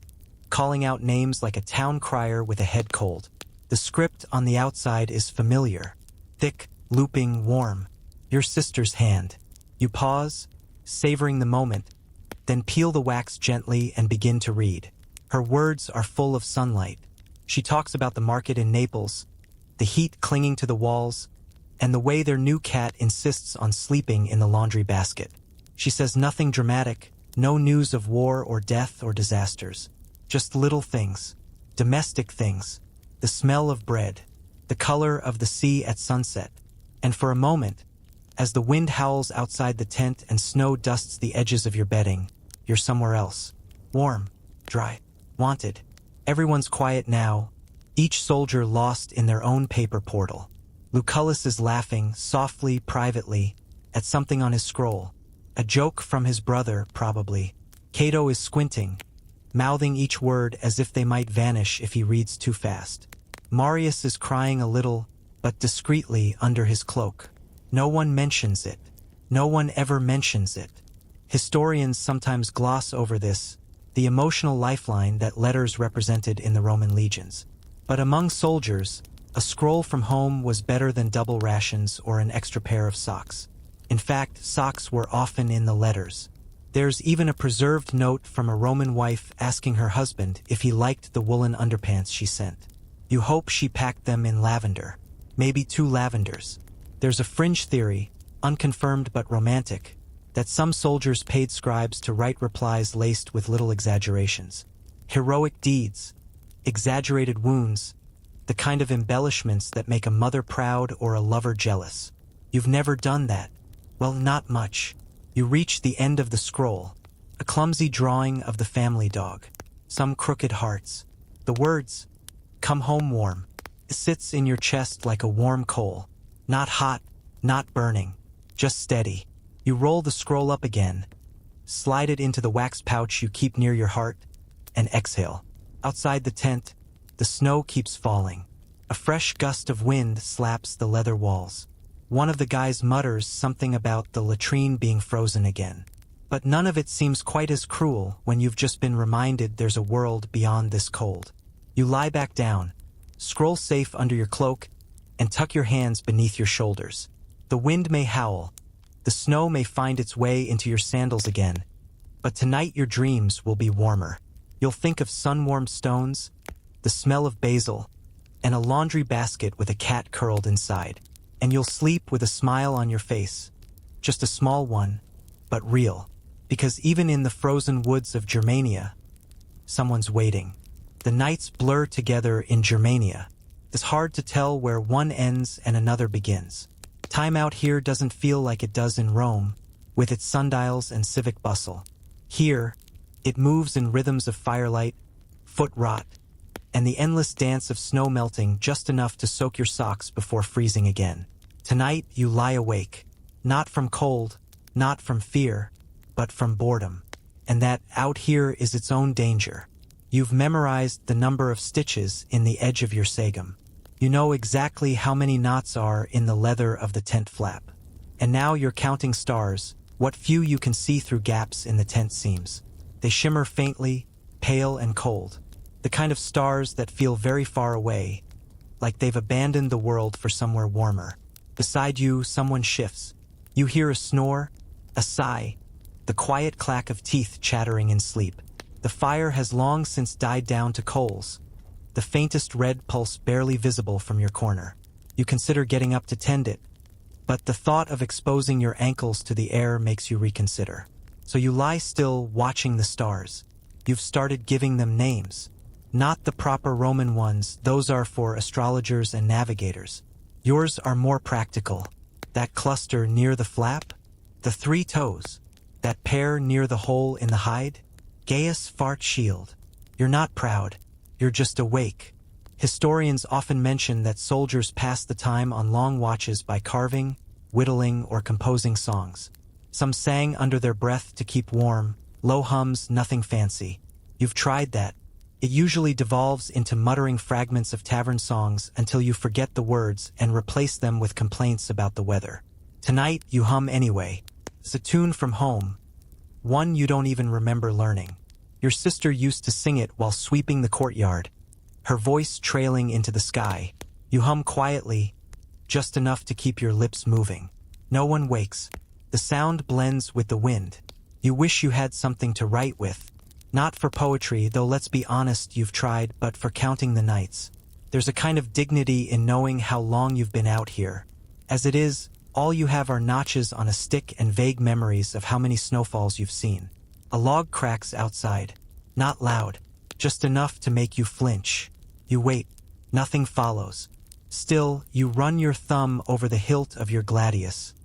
calling out names like a town crier with a head cold. The script on the outside is familiar, thick, looping, warm. Your sister's hand. You pause, savoring the moment, then peel the wax gently and begin to read. Her words are full of sunlight. She talks about the market in Naples, the heat clinging to the walls, and the way their new cat insists on sleeping in the laundry basket. She says nothing dramatic, no news of war or death or disasters. Just little things, domestic things, the smell of bread, the color of the sea at sunset. And for a moment, as the wind howls outside the tent and snow dusts the edges of your bedding, you're somewhere else. Warm, dry, wanted. Everyone's quiet now, each soldier lost in their own paper portal. Lucullus is laughing, softly, privately, at something on his scroll. A joke from his brother, probably. Cato is squinting, mouthing each word as if they might vanish if he reads too fast. Marius is crying a little, but discreetly under his cloak. No one mentions it. No one ever mentions it. Historians sometimes gloss over this, the emotional lifeline that letters represented in the Roman legions. But among soldiers, a scroll from home was better than double rations or an extra pair of socks. In fact, socks were often in the letters. There's even a preserved note from a Roman wife asking her husband if he liked the woolen underpants she sent. You hope she packed them in lavender. Maybe 2 lavenders. There's a fringe theory, unconfirmed but romantic, that some soldiers paid scribes to write replies laced with little exaggerations. Heroic deeds, exaggerated wounds, the kind of embellishments that make a mother proud or a lover jealous. You've never done that. Well, not much. You reach the end of the scroll, a clumsy drawing of the family dog, some crooked hearts. The words, "Come home warm," sits in your chest like a warm coal. Not hot, not burning, just steady. You roll the scroll up again, slide it into the wax pouch you keep near your heart, and exhale. Outside the tent, the snow keeps falling. A fresh gust of wind slaps the leather walls. One of the guys mutters something about the latrine being frozen again. But none of it seems quite as cruel when you've just been reminded there's a world beyond this cold. You lie back down, scroll safe under your cloak, and tuck your hands beneath your shoulders. The wind may howl, the snow may find its way into your sandals again, but tonight your dreams will be warmer. You'll think of sun-warmed stones, the smell of basil, and a laundry basket with a cat curled inside. And you'll sleep with a smile on your face. Just a small one, but real. Because even in the frozen woods of Germania, someone's waiting. The nights blur together in Germania. It's hard to tell where one ends and another begins. Time out here doesn't feel like it does in Rome, with its sundials and civic bustle. Here, it moves in rhythms of firelight, foot rot, and the endless dance of snow melting just enough to soak your socks before freezing again. Tonight you lie awake, not from cold, not from fear, but from boredom. and that out here is its own danger. You've memorized the number of stitches in the edge of your sagum. You know exactly how many knots are in the leather of the tent flap. And now you're counting stars, what few you can see through gaps in the tent seams. They shimmer faintly, pale and cold. The kind of stars that feel very far away, like they've abandoned the world for somewhere warmer. Beside you, someone shifts. You hear a snore, a sigh, the quiet clack of teeth chattering in sleep. The fire has long since died down to coals, the faintest red pulse barely visible from your corner. You consider getting up to tend it, but the thought of exposing your ankles to the air makes you reconsider. So you lie still, watching the stars. You've started giving them names. Not the proper Roman ones, those are for astrologers and navigators. Yours are more practical. That cluster near the flap, the 3 toes, that pair near the hole in the hide, Gaius Fart Shield. You're not proud, you're just awake. Historians often mention that soldiers passed the time on long watches by carving, whittling, or composing songs. Some sang under their breath to keep warm, low hums, nothing fancy. You've tried that. It usually devolves into muttering fragments of tavern songs until you forget the words and replace them with complaints about the weather. Tonight, you hum anyway. It's a tune from home, one you don't even remember learning. Your sister used to sing it while sweeping the courtyard, her voice trailing into the sky. You hum quietly, just enough to keep your lips moving. No one wakes. The sound blends with the wind. You wish you had something to write with. Not for poetry, though let's be honest, you've tried, but for counting the nights. There's a kind of dignity in knowing how long you've been out here. As it is, all you have are notches on a stick and vague memories of how many snowfalls you've seen. A log cracks outside. Not loud, just enough to make you flinch. You wait. Nothing follows. Still, you run your thumb over the hilt of your gladius,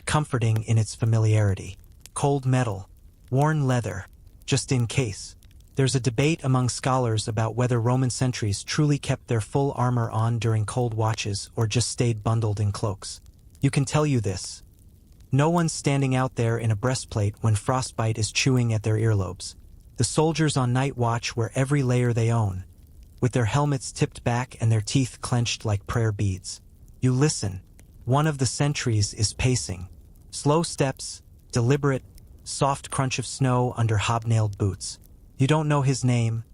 comforting in its familiarity. Cold metal, worn leather, just in case. There's a debate among scholars about whether Roman sentries truly kept their full armor on during cold watches or just stayed bundled in cloaks. You can tell you this. No one's standing out there in a breastplate when frostbite is chewing at their earlobes. The soldiers on night watch wear every layer they own, with their helmets tipped back and their teeth clenched like prayer beads. You listen. One of the sentries is pacing. Slow steps, deliberate, soft crunch of snow under hobnailed boots. You don't know his name,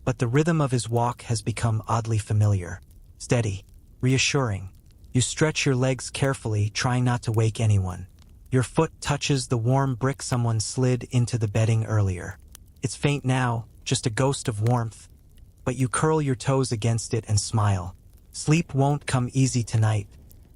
but the rhythm of his walk has become oddly familiar. Steady, reassuring. You stretch your legs carefully, trying not to wake anyone. Your foot touches the warm brick someone slid into the bedding earlier. It's faint now, just a ghost of warmth, but you curl your toes against it and smile. Sleep won't come easy tonight,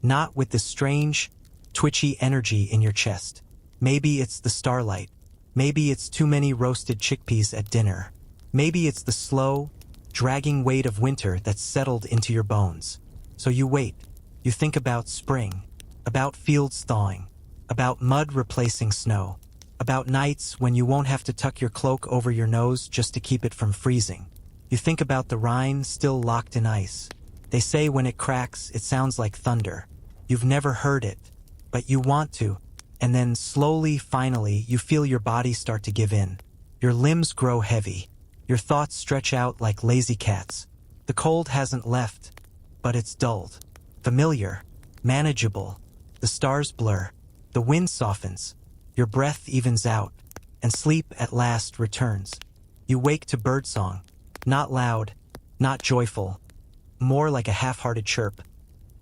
not with this strange, twitchy energy in your chest. Maybe it's the starlight. Maybe it's too many roasted chickpeas at dinner. Maybe it's the slow, dragging weight of winter that's settled into your bones. So you wait. You think about spring, about fields thawing, about mud replacing snow, about nights when you won't have to tuck your cloak over your nose just to keep it from freezing. You think about the Rhine still locked in ice. They say when it cracks, it sounds like thunder. You've never heard it, but you want to. And then slowly, finally, you feel your body start to give in. Your limbs grow heavy. Your thoughts stretch out like lazy cats. The cold hasn't left, but it's dulled. Familiar, manageable. The stars blur. The wind softens. Your breath evens out, and sleep at last returns. You wake to birdsong. Not loud, not joyful. More like a half-hearted chirp.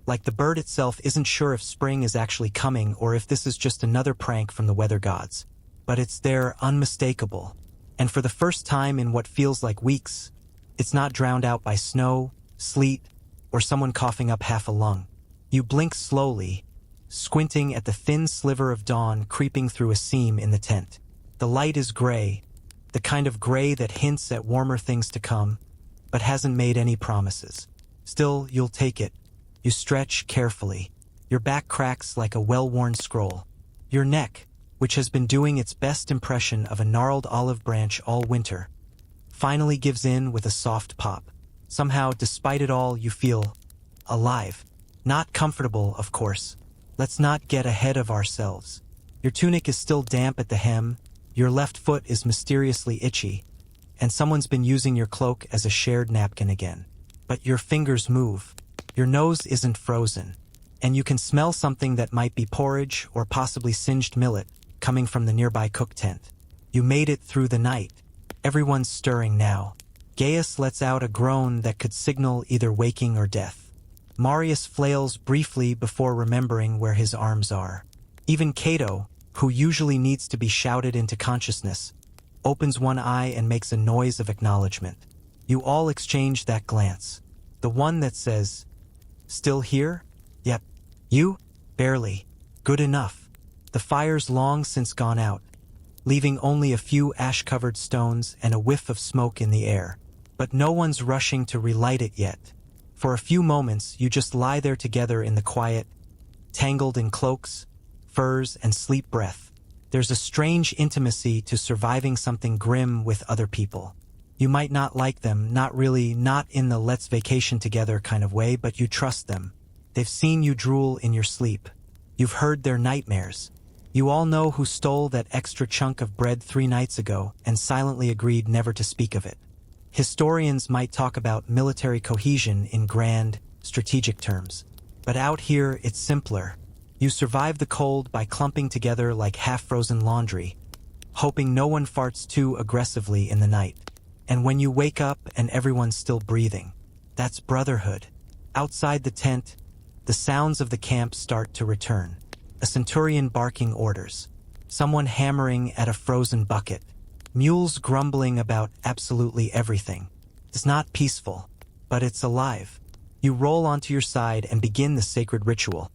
Like the bird itself isn't sure if spring is actually coming or if this is just another prank from the weather gods. But it's there, unmistakable. And for the first time in what feels like weeks, it's not drowned out by snow, sleet, or someone coughing up half a lung. You blink slowly, squinting at the thin sliver of dawn creeping through a seam in the tent. The light is gray, the kind of gray that hints at warmer things to come, but hasn't made any promises. Still, you'll take it. You stretch carefully. Your back cracks like a well-worn scroll. Your neck, which has been doing its best impression of a gnarled olive branch all winter, finally gives in with a soft pop. Somehow, despite it all, you feel alive. Not comfortable, of course. Let's not get ahead of ourselves. Your tunic is still damp at the hem, Your left foot is mysteriously itchy, and someone's been using your cloak as a shared napkin again. But your fingers move. Your nose isn't frozen, and you can smell something that might be porridge or possibly singed millet coming from the nearby cook tent. You made it through the night. Everyone's stirring now. Gaius lets out a groan that could signal either waking or death. Marius flails briefly before remembering where his arms are. Even Cato, who usually needs to be shouted into consciousness, opens one eye and makes a noise of acknowledgement. You all exchange that glance. The one that says, "Still here?" "Yep." "You?" "Barely. Good enough." The fire's long since gone out, leaving only a few ash-covered stones and a whiff of smoke in the air. But no one's rushing to relight it yet. For a few moments, you just lie there together in the quiet, tangled in cloaks, furs, and sleep breath. There's a strange intimacy to surviving something grim with other people. You might not like them, not really, not in the let's vacation together kind of way, but you trust them. They've seen you drool in your sleep. You've heard their nightmares. You all know who stole that extra chunk of bread 3 nights ago and silently agreed never to speak of it. Historians might talk about military cohesion in grand, strategic terms. But out here, it's simpler. You survive the cold by clumping together like half-frozen laundry, hoping no one farts too aggressively in the night. And when you wake up and everyone's still breathing, that's brotherhood. Outside the tent, the sounds of the camp start to return. A centurion barking orders, someone hammering at a frozen bucket, mules grumbling about absolutely everything. It's not peaceful, but it's alive. You roll onto your side and begin the sacred ritual,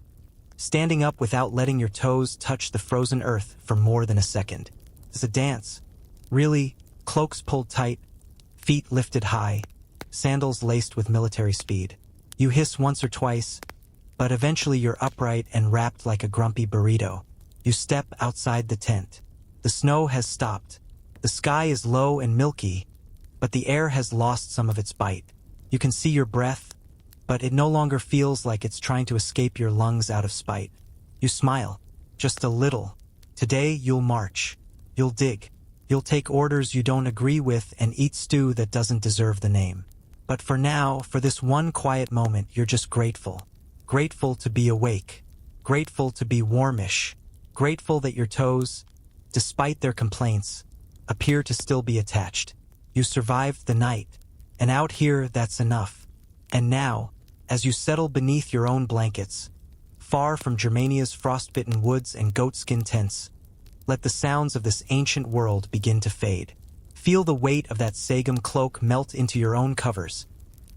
standing up without letting your toes touch the frozen earth for more than a second. It's a dance. Really, cloaks pulled tight, feet lifted high, sandals laced with military speed. You hiss once or twice, but eventually you're upright and wrapped like a grumpy burrito. You step outside the tent. The snow has stopped. The sky is low and milky, but the air has lost some of its bite. You can see your breath, but it no longer feels like it's trying to escape your lungs out of spite. You smile, just a little. Today you'll march. You'll dig. You'll take orders you don't agree with and eat stew that doesn't deserve the name. But for now, for this one quiet moment, you're just grateful. Grateful to be awake. Grateful to be warmish. Grateful that your toes, despite their complaints, appear to still be attached. You survived the night, and out here that's enough. And now, as you settle beneath your own blankets, far from Germania's frostbitten woods and goatskin tents, let the sounds of this ancient world begin to fade. Feel the weight of that sagum cloak melt into your own covers.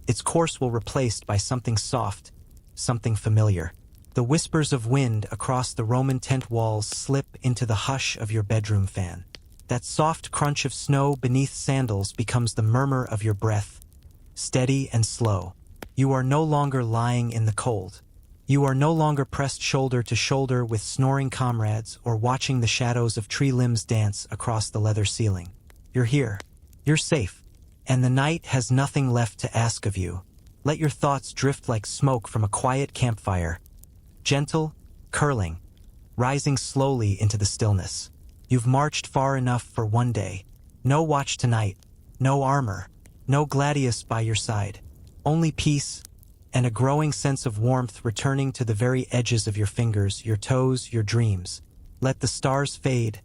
Its course will replaced by something soft, something familiar. The whispers of wind across the Roman tent walls slip into the hush of your bedroom fan. That soft crunch of snow beneath sandals becomes the murmur of your breath, steady and slow. You are no longer lying in the cold. You are no longer pressed shoulder to shoulder with snoring comrades or watching the shadows of tree limbs dance across the leather ceiling. You're here. You're safe. And the night has nothing left to ask of you. Let your thoughts drift like smoke from a quiet campfire. Gentle, curling, rising slowly into the stillness. You've marched far enough for one day. No watch tonight. No armor. No gladius by your side. Only peace, and a growing sense of warmth returning to the very edges of your fingers, your toes, your dreams. Let the stars fade,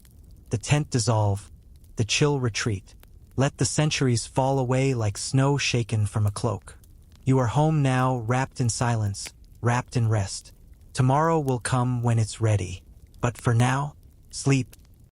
the tent dissolve, the chill retreat. Let the centuries fall away like snow shaken from a cloak. You are home now, wrapped in silence, wrapped in rest. Tomorrow will come when it's ready. But for now, sleep.